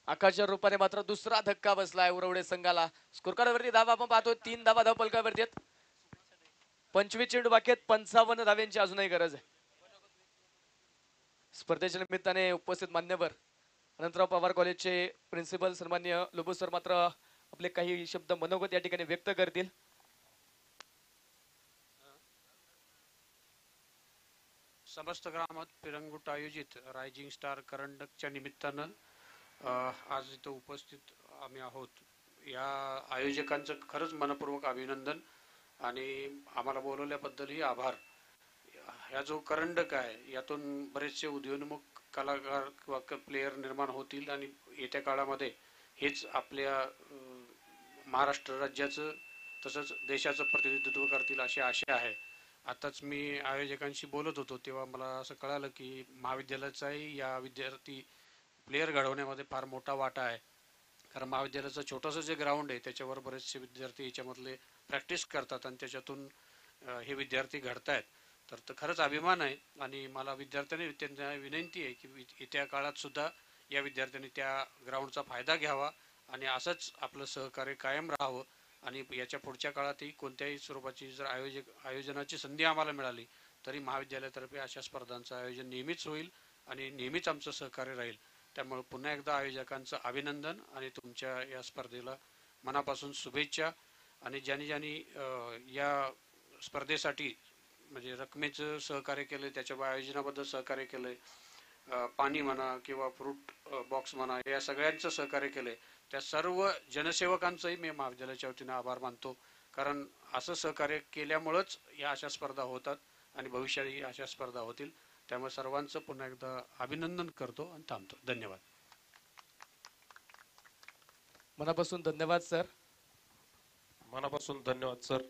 [SPEAKER 1] आकाशच्या रूपाने मात्र दुसरा धक्का बसलाय उरवडे संघाला. स्कोर कार्ड वरती धावा आपण पाहतो 3 धावा धावफलकावरती आहेत. 25 चेंडू बाकी आहेत, 55 धाव्यांची अजूनही गरज आहे. स्पर्धेच्या निमित्ताने उपस्थित मान्यवर अनंतराव पवार कॉलेजचे प्रिन्सिपल सन्माननीय लोबो सर मात्र आपले काही शब्द मनोगत या ठिकाणी व्यक्त करतील.
[SPEAKER 4] समस्त ग्रामात फिरंगुट आयोजित रायझिंग स्टार करंडकच्या निमित्तानं आज इथं उपस्थित आम्ही आहोत. या आयोजकांचं खरंच मनपूर्वक अभिनंदन आणि आम्हाला बोलवल्याबद्दलही आभार. हा जो करंडक आहे यातून बरेचसे उदयोन्मुख कलाकार किंवा प्लेयर निर्माण होतील आणि येत्या काळामध्ये हेच आपल्या महाराष्ट्र राज्याचं तसंच देशाचं प्रतिनिधित्व करतील अशी आशा आहे. आताच मी आयोजकांशी बोलत होतो तेव्हा मला असं कळालं की महाविद्यालयाचाही या विद्यार्थी प्लेयर घडवण्यामध्ये फार मोठा वाटा आहे. कारण महाविद्यालयाचं छोटंसं जे ग्राउंड आहे त्याच्यावर बरेचसे विद्यार्थी याच्यामधले प्रॅक्टिस करतात आणि त्याच्यातून हे विद्यार्थी घडतायत. तर खरंच अभिमान आहे आणि मला विद्यार्थ्यांनी त्यांना विनंती आहे की येत्या काळात सुद्धा या विद्यार्थ्यांनी त्या ग्राउंडचा फायदा घ्यावा आणि असंच आपलं सहकार्य कायम राहावं. आणि याच्या पुढच्या काळातही कोणत्याही स्वरूपाची जर आयोजनाची संधी आम्हाला मिळाली तरी महाविद्यालयातर्फे अशा स्पर्धांचं आयोजन नेहमीच होईल आणि नेहमीच आमचं सहकार्य राहील. त्यामुळे पुन्हा एकदा आयोजकांचं अभिनंदन आणि तुमच्या या स्पर्धेला मनापासून शुभेच्छा. आणि ज्यांनी या स्पर्धेसाठी म्हणजे रकमेचं सहकार्य केलंय, त्याच्या आयोजनाबद्दल सहकार्य केलंय, पाणी म्हणा किंवा फ्रूट बॉक्स म्हणा, या सगळ्यांचं सहकार्य केलंय. त्या सर्व जनसेवकांचंही मी महाविद्यालयाच्या वतीनं आभार मानतो, कारण असं सहकार्य केल्यामुळंच या अशा स्पर्धा होतात आणि भविष्यातही अशा स्पर्धा होतील. त्यामुळे सर्वांचं पुन्हा एकदा अभिनंदन करतो आणि थांबतो. धन्यवाद.
[SPEAKER 1] मनापासून धन्यवाद सर.
[SPEAKER 5] मनापासून धन्यवाद सर.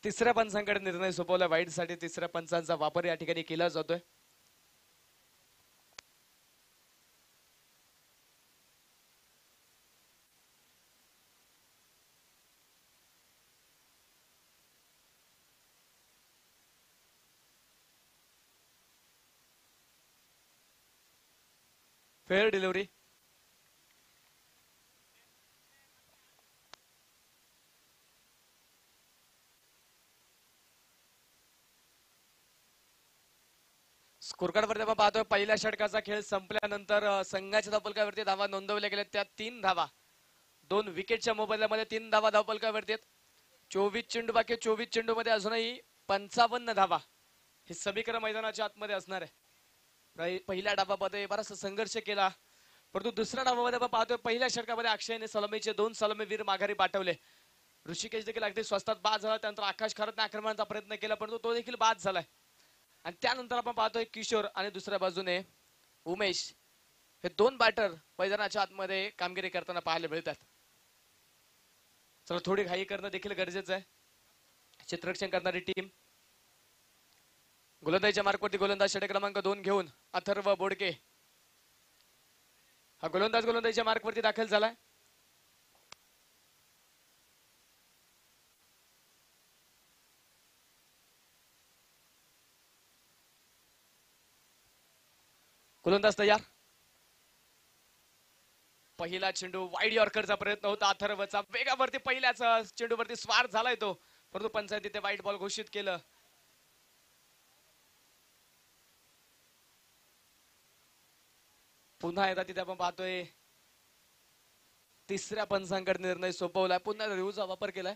[SPEAKER 1] तिसऱ्या पंचांकडे निर्णय सोपवला. वाईट साठी तिसऱ्या पंचांचा वापर या ठिकाणी केला जातोय. Fair delivery. स्कोरकार्ड वरती आपण पाहतोय पहिल्या षटकाचा खेळ संपल्यानंतर संघाच्या धावफलकावरती धावा नोंदवल्या गेल्या. त्या 3 धावा, 2 विकेटच्या मोबदल्यामध्ये 3 धावा धावफलकावरती आहेत. 24 चेंडू बाकी. 24 चेंडू मध्ये अजूनही 55 धावा हे समीकरण मैदानाच्या आतमध्ये असणार आहे. पहिल्या डावामध्ये बराचसा संघर्ष केला, परंतु दुसऱ्या डावामध्ये आपण पाहतोय पहिल्या षटकामध्ये अक्षयने सलामीचे 2 सलामीवीर माघारी पाठवले. ऋषिकेश देखील अगदी स्वस्तात बाद झाला. त्यानंतर आकाश खरतने आक्रमणाचा प्रयत्न केला, परंतु तो देखील बाद झालाय. आणि त्यानंतर आपण पाहतोय किशोर आणि दुसऱ्या बाजूने उमेश हे 2 बॅटर मैदानाच्या आतमध्ये कामगिरी करताना पाहायला मिळतात. चला, थोडी घाई करणं देखील गरजेचं आहे. क्षेत्ररक्षण करणारी टीम गोलंदाजीच्या मार्कवरती गोलंदाज षटक क्रमांक 2 घेऊन अथर्व बोडके हा गोलंदाजीच्या मार्कवरती दाखल झालाय. गोलंदाज तयार. पहिला चेंडू वाईड यॉर्करचा प्रयत्न होता अथर्वचा. वेगावरती पहिल्याच चेंडूवरती स्वार झालाय तो, परंतु पंचायत तिथे वाईट बॉल घोषित केलं. पुन्हा एकदा तिथे आपण पाहतोय तिसऱ्या पंचांकडे निर्णय सोपवलाय. पुन्हा रिव्ह्यूचा वापर केलाय.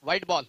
[SPEAKER 1] White ball.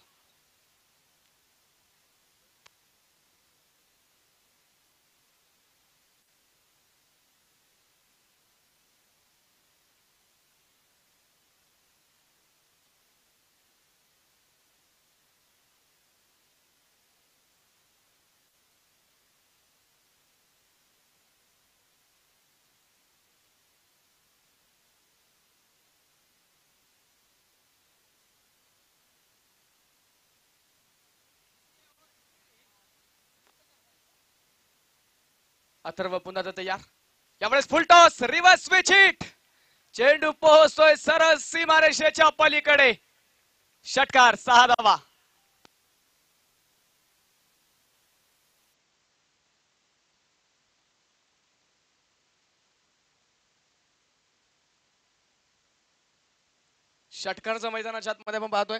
[SPEAKER 1] अथर्व पुन्हा तयार. यावेळेस फुल टॉस, रिव्हर्स स्विच हिट. चेंडू पोहोचतोय सरळ सीमारेषेच्या पलीकडे. षटकार 6 धावा. षटकारचं मैदानाच्या आतमध्ये आपण पाहतोय.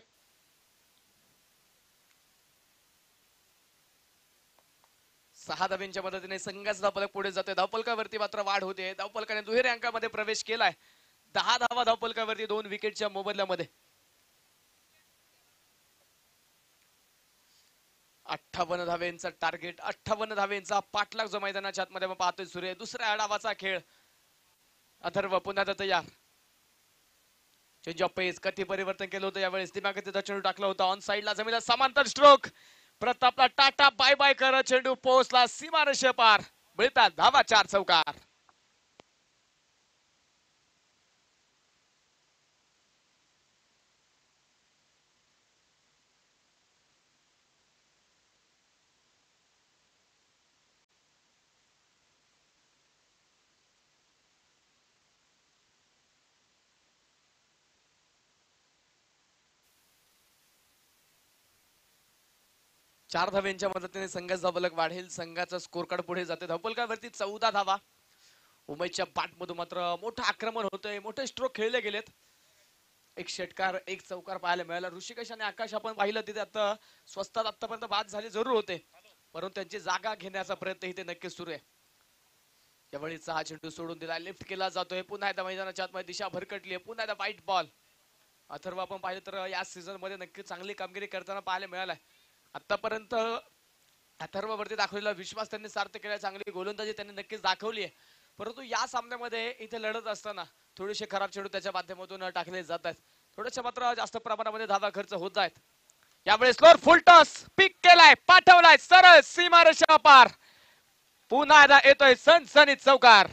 [SPEAKER 1] सहा धाब्यांच्या मदतीने संघाचा धावफलक पुढे जातोय. धावफलकावरती मात्र वाढ होते. धावफलकाने दुहेरी अंकामध्ये प्रवेश केलाय. 10 धावा धावफलकावरती 2 विकेटच्या मोबदल्यामध्ये. 58 धावेंचा टार्गेट, 58 धावेंचा पाठलाग जो मैदानाच्या आतमध्ये आपण पाहतोय सूर्य. दुसऱ्या डावाचा खेळ. अथर्व पुन्हा तयार. चेंज ऑफ पेस. कधी परिवर्तन केलं होतं यावेळेस. दिमागतीचा चेंडू टाकला होता ऑन साइडला जमीनला समांतर स्ट्रोक. प्रतापला टाटा बाय बाय करत चेंडू पोहोचला सीमारेषे पार. मिळतात धावा 4 चौकार. चार धावेंच्या मदतीने संघाचा धावफलक वाढेल. संघाचा स्कोर कार्ड पुढे जाते. धावफलकावरती 14 धावा. उमेशच्या बॅटमधून मात्र मोठं आक्रमण होतंय, मोठे स्ट्रोक खेळले गेलेत. एक षटकार एक चौकार पाहायला मिळाला. ऋषिकेश आणि आकाश आपण पाहिलं तिथे आता स्वस्तात आतापर्यंत बाद झाले जरूर होते, परंतु त्यांची जागा घेण्याचा प्रयत्न इथे नक्कीच सुरू आहे. यावेळी हा चेंडू सोडून दिला, लिफ्ट केला जातोय. पुन्हा एकदा मैदानाच्या आतमध्ये दिशा भरकटली आहे. पुन्हा एकदा व्हाईट बॉल. अथर्व आपण पाहिलं तर या सीझन मध्ये नक्की चांगली कामगिरी करताना पाहायला मिळालाय. आतापर्यंत अथर्ववरती दाखवलेला विश्वास त्यांनी सार्थ केला, चांगली गोलंदाजी त्यांनी नक्कीच दाखवली आहे. परंतु या सामन्यामध्ये इथे लढत असताना थोडेसे खराब चेंडू त्याच्या माध्यमातून टाकले जात आहेत. थोडेसे मात्र जास्त प्रमाणामध्ये धावा खर्च होत आहेत. यावेळी स्लोअर फुल टॉस पिक केलाय, पाठवलाय सरळ सीमारेषा पार. पुन्हा एकदा येतोय सनसनीत चौकार.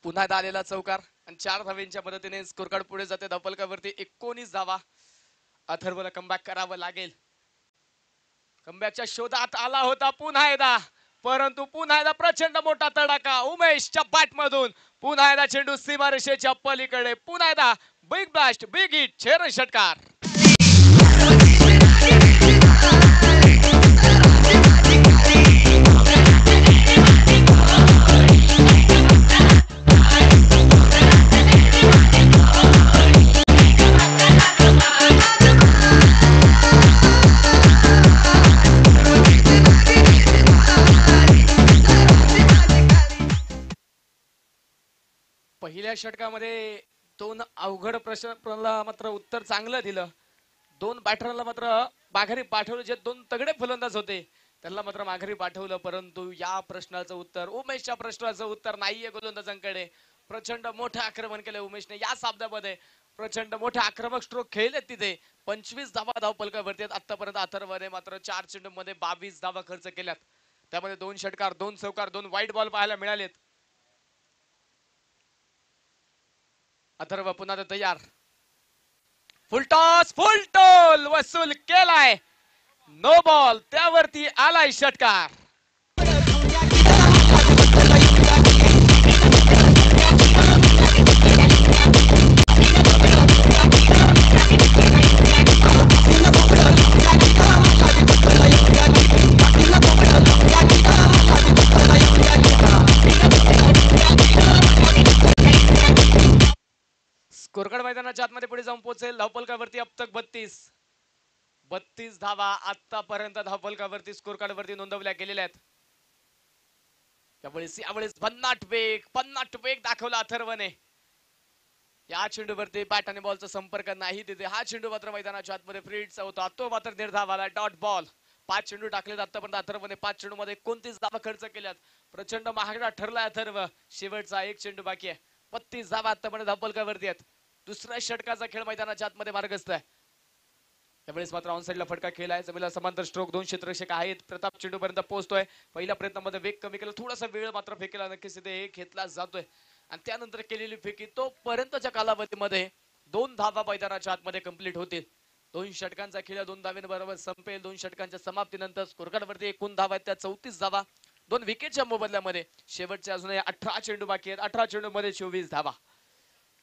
[SPEAKER 1] पुन्हा एकदा आलेला चौकार आणि 4 धावेंच्या मदतीने स्कोर कार्ड पुढे जाते. धावफलकावरती 19 धावा. अथर्वला कमबॅक करावं लागेल. कमबॅकच्या शोधात आला होता पुन्हा एकदा, परंतु पुन्हा एकदा प्रचंड मोठा तडाखा उमेशच्या बॅट मधून. पुन्हा एकदा चेंडू सीमारेषेच्या पलीकडे. पुन्हा एकदा big blast big hit 6 run षटकार. पहिल्या षटकामध्ये 2 अवघड प्रश्नाला मात्र उत्तर चांगलं दिलं. 2 बॅटरला मात्र माघारी पाठवलं. जे 2 तगडे फलंदाज होते त्यांना मात्र माघारी पाठवलं, परंतु या प्रश्नाचं उत्तर उमेशच्या प्रश्नाचं उत्तर नाहीये गोलंदाजांकडे. प्रचंड मोठं आक्रमण केलं उमेशने या सामन्यामध्ये. प्रचंड मोठे आक्रमक स्ट्रोक खेळले तिथे. 25 धावा धावफलकावरती आहेत. आतापर्यंत अथर्वने मात्र 4 चेंडूमध्ये 22 धावा खर्च केल्यात. त्यामध्ये 2 षटकार 2 चौकार 2 व्हाईट बॉल पाहायला मिळालेत. अथर्व पुन्हा तयार. फुल टॉस फुल टोल वसूल केलाय. नो बॉल, त्यावरती आलाय षटकार. स्कोरकार्ड मैदानाच्या आतमध्ये पुढे जाऊन पोहोचेल. धावफलकावरती अब तक 32 धावा आतापर्यंत धावफलकावरती स्कोरकार्ड वरती नोंदवल्या गेलेल्या आहेत. यावेळेस भन्नाट वेग दाखवला अथर्वने. या चेंडूवरती बॅट आणि बॉलचा संपर्क नाही तिथे. हा चेंडू मात्र मैदानाच्या आतमध्ये फ्रीडचा होता. तो मात्र निर्धावाला डॉट बॉल. 5 चेंडू टाकलेत आतापर्यंत अथर्वने. 5 चेंडू मध्ये 29 धावा खर्च केल्यात. प्रचंड महागडा ठरलाय अथर्व. शेवटचा 1 चेंडू बाकी आहे. 32 धावा आतापर्यंत धावफलकावरती आहेत. दुसऱ्या षटकाचा खेळ मैदानाच्या आतमध्ये मार्गस्थ आहे. त्यावेळेस मात्र ऑन साइडला फटका खेळलाय. जमिनीला समांतर स्ट्रोक 2 क्षेत्ररक्षक आहेत. प्रताप चेंडू पर्यंत पोहोचतोय. पहिल्या प्रयत्नामध्ये वेग कमी केला, थोडासा वेळ मात्र फेकीला नक्कीच इथे घेतला जातोय. आणि त्यानंतर केलेली फेकी तो पर्यंतच्या कालावधीमध्ये 2 धावा मैदानाच्या आतमध्ये कंप्लीट होतील. 2 षटकांचा खेळ 2 धावेंबरोबर संपेल. 2 षटकांच्या समाप्तीनंतर स्कोरकार्डवरती एकूण धावा आहेत त्या 34 धावा. 2 विकेटच्या मोबदल्यामध्ये शेवटचे अजून 18 चेंडू बाकी आहेत. 18 चेंडू मध्ये 24 धावा.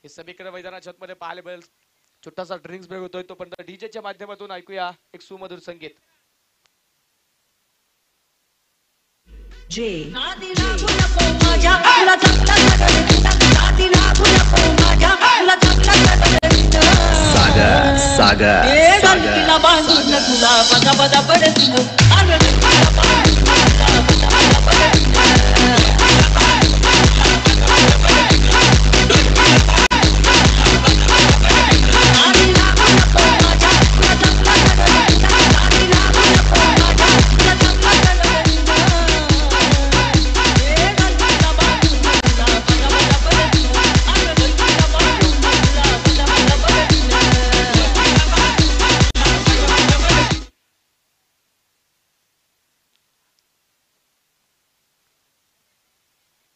[SPEAKER 1] हे समीकरण मैदानाच्या आतमध्ये पाहायला मिळेल. छोटासा ड्रिंक्स ब्रेक होतोय, तोपर्यंत डीजेच्या माध्यमातून ऐकूया एक सुमधुर संगीत.
[SPEAKER 2] सागर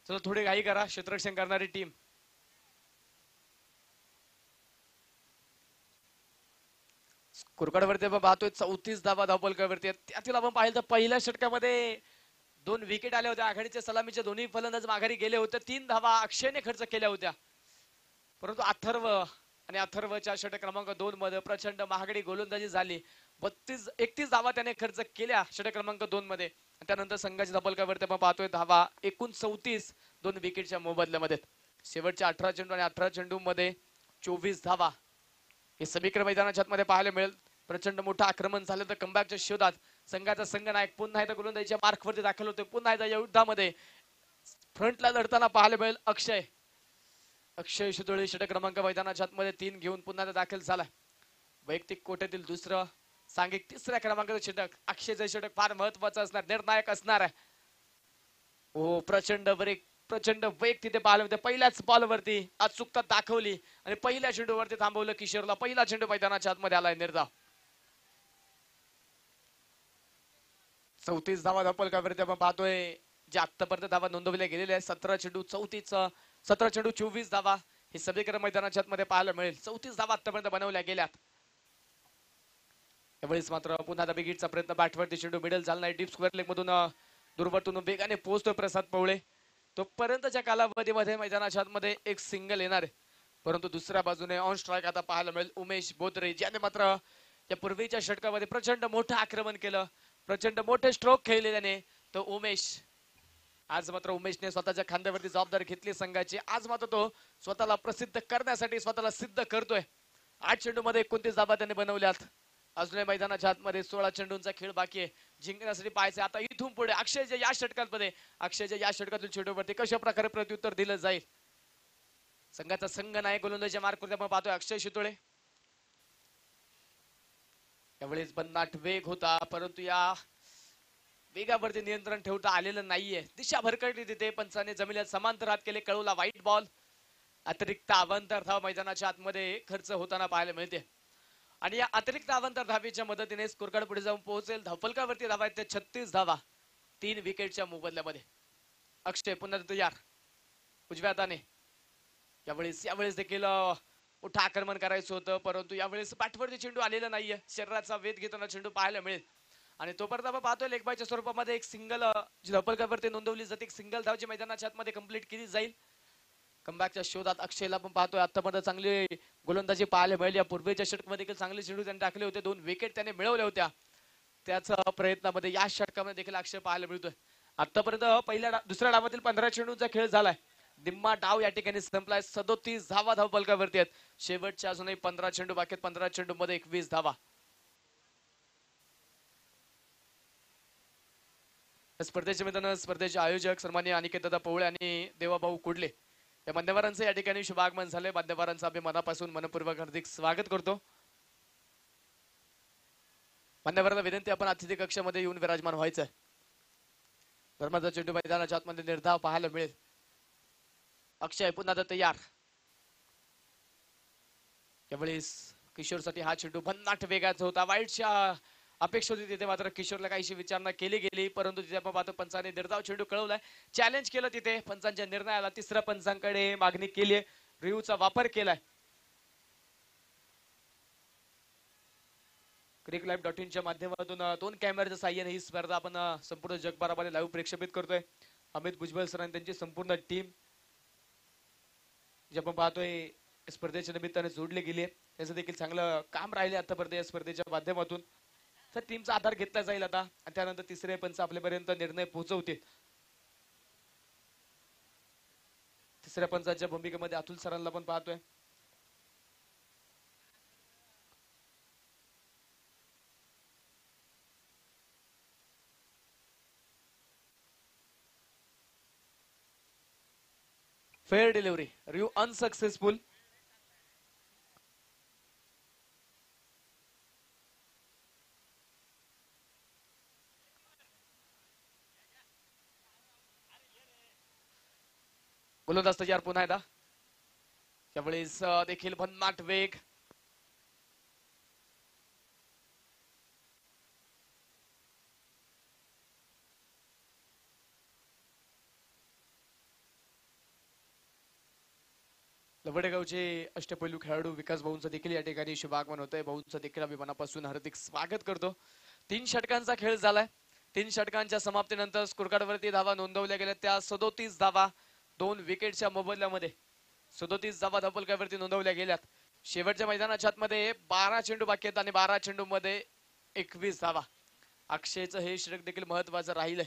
[SPEAKER 1] चला थोडी घाई करा, क्षेत्ररक्षण करणारी टीम. कुरकडवरती आपण पाहतोय 34 धावा धावपलकावरती. त्यातील आपण पाहिलं तर पहिल्या षटकामध्ये 2 विकेट आल्या होत्या. आघाडीच्या सलामीचे दोन्ही फलंदाज माघारी गेले होते. 3 धावा अक्षयने खर्च केल्या होत्या. परंतु अथर्वच्या षटक क्रमांक 2 मध्ये प्रचंड महागडी गोलंदाजी झाली. 31 धावा त्याने खर्च केल्या षटक क्रमांक 2 मध्ये. त्यानंतर संघाच्या धावपलकावरती आपण पाहतोय धावा एकूण 34 2 विकेटच्या मोबदल्यामध्ये. शेवटच्या 18 चेंडू आणि 18 चेंडू मध्ये 24 धावा हे समीकर मैदानाच्या आतमध्ये पाहायला मिळेल. प्रचंड मोठं आक्रमण झालं तर कमबॅकच्या शोधात संघाचा संघनायक पुन्हा एकदा गोलंदाजीच्या मार्कवरती दाखल होतोय. पुन्हा एकदा या युद्धामध्ये फ्रंटला लढताना पाहायला मिळेल अक्षय शितोळे. षटक क्रमांक मैदानाच्या आतमध्ये 3 घेऊन पुन्हा एकदा दाखल झाला. वैयक्तिक कोट्यातील दुसरं सांघिक 3ऱ्या क्रमांकाचं षटक. अक्षयचं षटक फार महत्वाचं असणार, निर्णायक असणार आहे. ओ प्रचंड वेग तिथे पाहायला होते. पहिल्याच बॉलवरती अचूकता दाखवली आणि पहिल्या चेंडूवरती थांबवलं किशोरला. पहिला चेंडू मैदानाच्या आतमध्ये आलाय निर्धाव. 34 धावा धावपलकावरती आपण पाहतोय जे आतापर्यंत धावा नोंदवल्या गेलेल्या आहेत. 17 चेंडू 24 धावा हे सगळीकडे मैदानाच्या आतमध्ये पाहायला मिळेल. 34 धावा आतापर्यंत बनवल्या गेल्यात. यावेळेस मात्र पुन्हा बिगिटचा प्रयत्न. बॅटवरती चेंडू मिडल झाला नाही. डीप स्क्वेअर लेग मधून दूरवरतून वेगाने पोहोचतोय प्रसाद पवळे. तो पर्यंतच्या कालावधीमध्ये मैदानाच्या आतमध्ये एक सिंगल येणार आहे. परंतु दुसऱ्या बाजूने ऑन स्ट्राईक आता पाहायला मिळेल उमेश बोत्रे, ज्याने मात्र या पूर्वीच्या षटकामध्ये प्रचंड मोठं आक्रमण केलं, प्रचंड मोठे स्ट्रोक खेळले त्याने. तो उमेश आज मात्र उमेशने स्वतःच्या खांद्यावरती जबाबदारी घेतली संघाची. आज मात्र तो स्वतःला प्रसिद्ध करण्यासाठी स्वतःला सिद्ध करतोय. 8 चेंडू मध्ये 29 धावा त्याने बनवल्यात. अजूनही मैदानाच्या आतमध्ये 16 चेंडूंचा खेळ बाकी आहे. जिंकण्यासाठी पाहायचं आता इथून पुढे अक्षयच्या या षटकातील चेंडूवरती कशा प्रकारे प्रत्युत्तर दिलं जाईल. संघाचा संघ नायक गोलंदाजीच्या मार्कवरती आपण पाहतोय अक्षय शितोळे. यावेळेस भन्नाट वेग होता, परंतु या वेगावरती नियंत्रण ठेवता आलेलं नाहीये. दिशा भरकटली तिथे. पंचाने जमिनीला समांतर हात केले. कळवला व्हाईट बॉल. अतिरिक्त अवांतर धाव मैदानाच्या आतमध्ये खर्च होताना पाहायला मिळते. आणि या अतिरिक्त अवांतर धावेच्या मदतीने स्कोरकार्ड पुढे जाऊन पोहोचेल. धावपलकावरती धावा आहेत 36 धावा 3 विकेटच्या मोबदल्यामध्ये. अक्षय पुन्हा तयार उजव्या हाताने. यावेळेस देखील मोठं आक्रमण करायचं होतं, परंतु यावेळेस बॅटवरती चेंडू आलेला नाहीये. शरीराचा वेध घेताना चेंडू पाहायला मिळेल. आणि तोपर्यंत आपण पाहतोय लेग बायच्या स्वरूपामध्ये एक सिंगल जी धावपलकावरती नोंदवली जाते. एक सिंगल धाव जी मैदानाच्या आतमध्ये कंप्लीट केली जाईल. कमबॅकच्या शोधात अक्षयला आपण पाहतोय. आतापर्यंत चांगली गोलंदाजी पाहायला मिळाली. या पूर्वीच्या षटकामध्ये देखील चांगले चेंडू त्यांनी टाकले होते. 2 विकेट त्याने मिळवल्या होत्या. त्याच प्रयत्नामध्ये या षटकामध्ये देखील अक्षय पाहायला मिळतोय. आतापर्यंत दुसऱ्या डावातील 15 चेंडूंचा खेळ झालाय. निम्मा डाव या ठिकाणी संपलाय. 37 धावा धावपलकावरती आहेत. शेवटच्या अजूनही 15 चेंडू बाकी आहेत. 15 चेंडू मध्ये 21 धावा. स्पर्धेचे आयोजक सन्माननीय अनिकेतदादा पवळे आणि देवाभाऊ कुडले या मान्यवरांचं या ठिकाणी शुभागमन झाले. मान्यवरांचं आम्ही मनापासून मनपूर्वक हार्दिक स्वागत करतो. मान्यवरांना विनंती आपण अतिथी कक्षामध्ये येऊन विराजमान व्हायचं. धर्माचा चेंडू मैदानाच्या आतमध्ये निर्धाव पाहायला मिळेल. अक्षय पुन्हा तयार. यावेळेस किशोरसाठी हा चेंडू भन्नाट वेगाचा होता. वाईटच्या अपेक्षा होती तिथे, मात्र किशोरला काहीशी विचारणा केली गेली, परंतु तिथे आपण पाहतो पंचाने निर्धाव चेंडू कळवलाय. चॅलेंज केलं तिथे. पंचांच्या निर्णयाला तिसऱ्या पंचांकडे मागणी केली. रिव्ह्यूचा वापर केलाय. cricklive.in च्या माध्यमातून 2 कॅमेऱ्याच्या साहाय्याने ही स्पर्धा आपण संपूर्ण जगभरामध्ये लाईव्ह प्रक्षेपित करतोय. अमित भुजबळ सर आणि त्यांची संपूर्ण टीम जे आपण पाहतोय स्पर्धेच्या निमित्ताने जोडले गेली आहे. त्याचं देखील चांगलं काम राहिले आतापर्यंत या स्पर्धेच्या माध्यमातून. तर टीमचा आधार घेतला जाईल आता आणि त्यानंतर तिसरे पंच आपल्यापर्यंत निर्णय पोहोचवतील. तिसऱ्या पंचाच्या भूमिकेमध्ये अतुल सरांना पण पाहतोय. Fair delivery review unsuccessful. गोलंदाज तयार पुन्हा एकदा. यावेळेस देखील भन्नाट वेग. लवडेगावचे अष्टपैलू खेळाडू विकास भाऊंचं देखील या ठिकाणी शुभागमन होतंय. भाऊंचं देखील आम्ही मनापासून हार्दिक स्वागत करतो. 3 षटकांचा खेळ झालाय. 3 षटकांच्या समाप्तीनंतर स्कोरकार्डवरती धावा नोंदवल्या गेल्या त्या 37 धावा 2 विकेटच्या मोबदल्यामध्ये 37 धावा धावफलकावरती नोंदवल्या गेल्यात. शेवटच्या मैदानाच्या आतमध्ये 12 चेंडू बाकी आहेत आणि 12 चेंडू मध्ये 21 धावा. अक्षयचं हे षटक देखील महत्वाचं राहिलंय.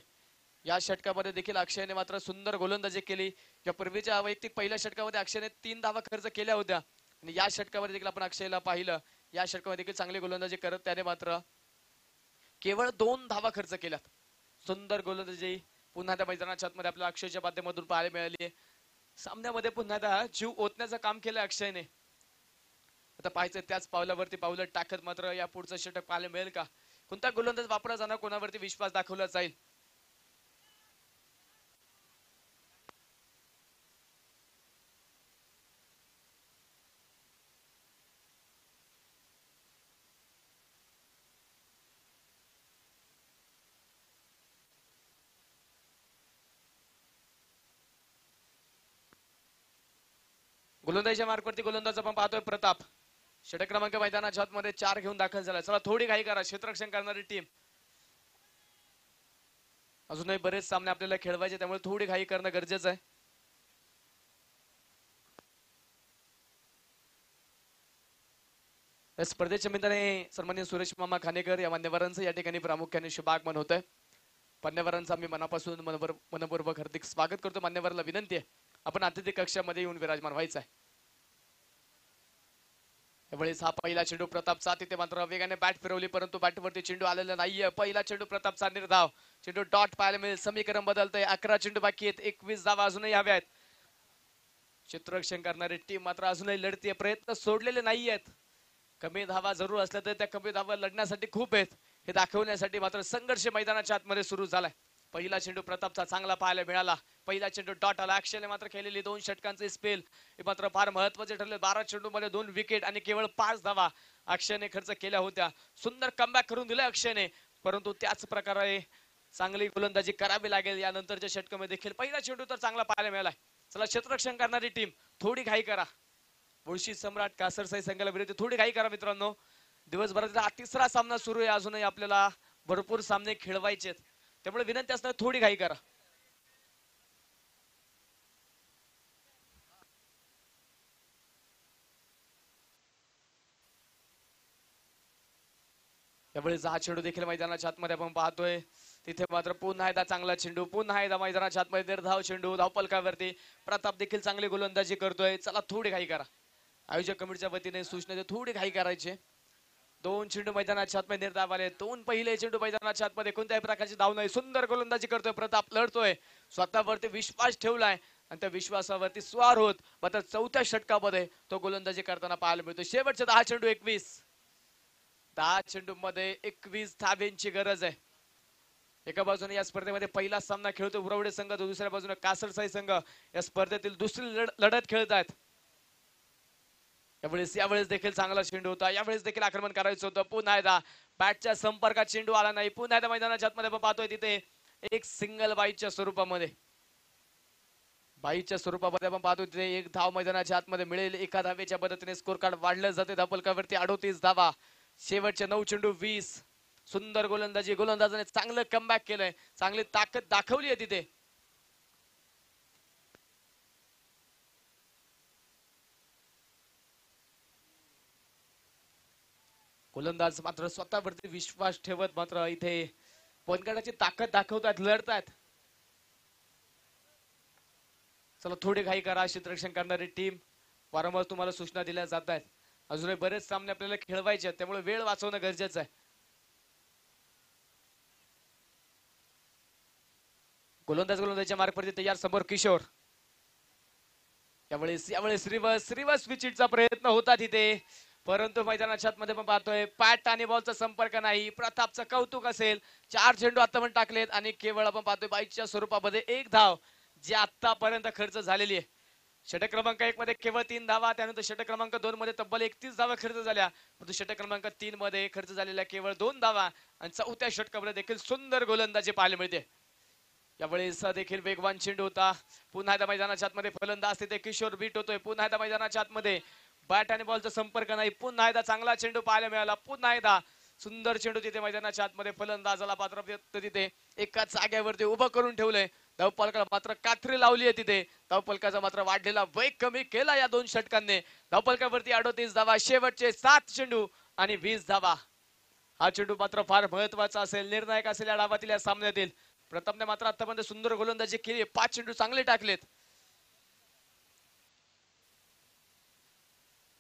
[SPEAKER 1] या षटकामध्ये देखील अक्षयने मात्र सुंदर गोलंदाजी केली. या पूर्वीच्या वैयक्तिक पहिल्या षटकामध्ये अक्षयने 3 धावा खर्च केल्या होत्या आणि या षटकामध्ये देखील आपण अक्षयला पाहिलं. या षटकामध्ये देखील चांगली गोलंदाजी करत त्याने मात्र केवळ 2 धावा खर्च केल्यात. सुंदर गोलंदाजी पुन्हा त्या मैदानाच्या आतमध्ये आपल्याला अक्षयच्या माध्यमातून पाहायला मिळाली. सामन्यामध्ये पुन्हा एकदा जीव ओतण्याचं काम केलं अक्षयने. आता पाहायचं त्याच पावलावरती पावलं टाकत मात्र या पुढचं षटक पाहायला मिळेल का? कोणता गोलंदाज वापरला जाणार, कोणावरती विश्वास दाखवला जाईल? गोलंदाजीच्या मार्कवरती गोलंदाज आपण पाहतोय प्रताप. षटक क्रमांक मैदानाच्या आतमध्ये 4 घेऊन दाखल झाला. चला थोडी घाई करा, क्षेत्ररक्षण करणारी टीम. अजूनही बरेच सामने आपल्याला खेळवायचे, त्यामुळे थोडी घाई करणं गरजेचं आहे. या स्पर्धेच्या निमित्ताने सन्माननीय सुरेश मामा खानेकर या मान्यवरांचं या ठिकाणी प्रामुख्याने शुभागमन होत आहे. मान्यवरांचं आम्ही मनापासून मनपूर्वक हार्दिक स्वागत करतो. मान्यवरांना विनंती आहे आपण अतिथी कक्षामध्ये येऊन विराजमान व्हायचं आहे. यावेळेस हा पहिला चेंडू प्रतापचा. तिथे मात्र वेगाने बॅट फिरवली परंतु बॅटवरती चेंडू आलेला नाहीये. पहिला चेंडू प्रतापचा निर्धाव. चेंडू डॉट पाहायला मिळेल. समीकरण बदलतंय. 11 चेंडू बाकी आहेत. 21 धावा अजूनही हव्यात. क्षेत्ररक्षण करणारी टीम मात्र अजूनही लढतीये. प्रयत्न सोडलेले नाहीयेत. कमी धावा जरूर असल्या तर त्या कमी धावा लढण्यासाठी खूप आहेत हे दाखवण्यासाठी मात्र संघर्ष मैदानाच्या आतमध्ये सुरू झालाय. पहिला चेंडू प्रतापचा चांगला पाहायला मिळाला. पहिला चेंडू डॉट आला. अक्षयने मात्र केलेली 2 षटकांचे स्पेल हे मात्र फार महत्वाचे ठरले. 12 चेंडू मध्ये 2 विकेट आणि केवळ 5 धावा अक्षयने खर्च केल्या होत्या. सुंदर कमबॅक करून दिलं अक्षयने, परंतु त्याच प्रकारे चांगली गोलंदाजी करावी लागेल यानंतरच्या षटकामध्ये देखील. पहिला चेंडू तर चांगला पाहायला मिळाला. चला क्षेत्ररक्षण करणारी टीम थोडी घाई करा. मुळशी सम्राट कासरसाई संघाला विरुद्ध थोडी घाई करा मित्रांनो. दिवसभराचा 3रा सामना सुरू आहे. अजूनही आपल्याला भरपूर सामने खेळवायचे, त्यामुळे विनंती असणार थोडी घाई करा. यावेळेस हा चेंडू देखील मैदानाच्या आतमध्ये आपण पाहतोय. तिथे मात्र पुन्हा एकदा चांगला चेंडू. पुन्हा एकदा मैदानाच्या आतमध्ये निर्धाव चेंडू. धावपलकावरती प्रताप देखील चांगली गोलंदाजी करतोय. चला थोडी घाई करा. आयोजक कमिटीच्या वतीने सूचना थोडी घाई करायची. 2 चेंडू मैदानाच्या आतमध्ये निर्धाव आले. 2 पहिले चेंडू मैदानाच्या आतमध्ये कोणत्याही प्रकारची धाव नाही. सुंदर गोलंदाजी करतोय प्रताप. लढतोय, स्वतःवरती विश्वास ठेवलाय आणि त्या विश्वासावरती स्वार होत मात्र 4थ्या षटकामध्ये तो गोलंदाजी करताना पाहायला मिळतो. शेवटचे 10 चेंडू 21. 10 चेंडू मध्ये 21 धाब्यांची गरज आहे. एका बाजूने या स्पर्धेमध्ये पहिला सामना खेळतो उरवडे संघ, तर दुसऱ्या बाजूने कासरसाई संघ या स्पर्धेतील दुसरी लढत खेळत आहेत. यावेळेस देखील चांगला चेंडू होता. यावेळेस देखील आक्रमण करायचं होतं. पुन्हा एकदा बॅटच्या संपर्कात चेंडू आला नाही. पुन्हा एकदा मैदानाच्या आतमध्ये आपण पाहतोय तिथे एक सिंगल बाईच्या स्वरूपामध्ये आपण पाहतोय तिथे एक धाव मैदानाच्या आतमध्ये मिळेल. एका धावेच्या मदतीने स्कोर कार्ड वाढलं जाते. धावफलकावरती 38 धावा. शेवटचे 9 चेंडू 20. सुंदर गोलंदाजी. गोलंदाजाने चांगलं कमबॅक केलंय. चांगली ताकद दाखवली आहे तिथे. गोलंदाज मात्र स्वतःवरती विश्वास ठेवत मात्र इथे पॉइंटगार्डाची ताकद दाखवतात, लढतात. चला थोडी घाई करा. क्षेत्ररक्षण करणारी टीम वारंवार तुम्हाला सूचना दिल्या जात आहेत. अजूनही बरेच सामने आपल्याला खेळवायचे आहेत, त्यामुळे वेळ वाचवणं गरजेचं आहे. गोलंदाजीच्या मार्गवरती तयार. समोर किशोर. यावेळेस रिवर्स विचिटचा प्रयत्न होता तिथे, परंतु मैदानाच्या आतमध्ये पण पाहतोय पॅट आणि बॉलचा संपर्क नाही. प्रतापचं कौतुक असेल. 4 चेंडू आतापर्यंत टाकलेत आणि केवळ आपण पाहतोय बाईकच्या स्वरूपामध्ये 1 धाव जी आतापर्यंत खर्च झालेली आहे. षटक क्रमांक 1 मध्ये केवळ 3 धावा. त्यानंतर षटक क्रमांक 2 मध्ये तब्बल 31 धावा खर्च झाल्या, परंतु षटक क्रमांक 3 मध्ये खर्च झालेल्या केवळ 2 धावा आणि 4थ्या षटकामध्ये देखील सुंदर गोलंदाजी पाहायला मिळते. यावेळेस देखील वेगवान चेंडू होता. पुन्हा एकदा मैदानाच्या आतमध्ये फलंदाज तिथे किशोर बीट होतोय. पुन्हा एकदा मैदानाच्या आतमध्ये बॅट आणि बॉलचा संपर्क नाही. पुन्हा एकदा चांगला चेंडू पाहायला मिळाला. पुन्हा एकदा सुंदर चेंडू तिथे मैदानाच्या आतमध्ये फलंदाजाला पात्र तिथे एका जाग्यावरती उभं करून ठेवलंय. धावपलकाला मात्र कात्री लावली आहे तिथे. धावपलकाचा मात्र वाढलेला वेग कमी केला या 2 षटकांनी. धावपलकावरती 38 धावा, शेवटचे 7 चेंडू आणि 20 धावा. हा चेंडू मात्र फार महत्वाचा असेल, निर्णायक असेल या डावातील या सामन्यातील. प्रतापने मात्र आतापर्यंत सुंदर गोलंदाजी केली. 5 चेंडू चांगले टाकलेत.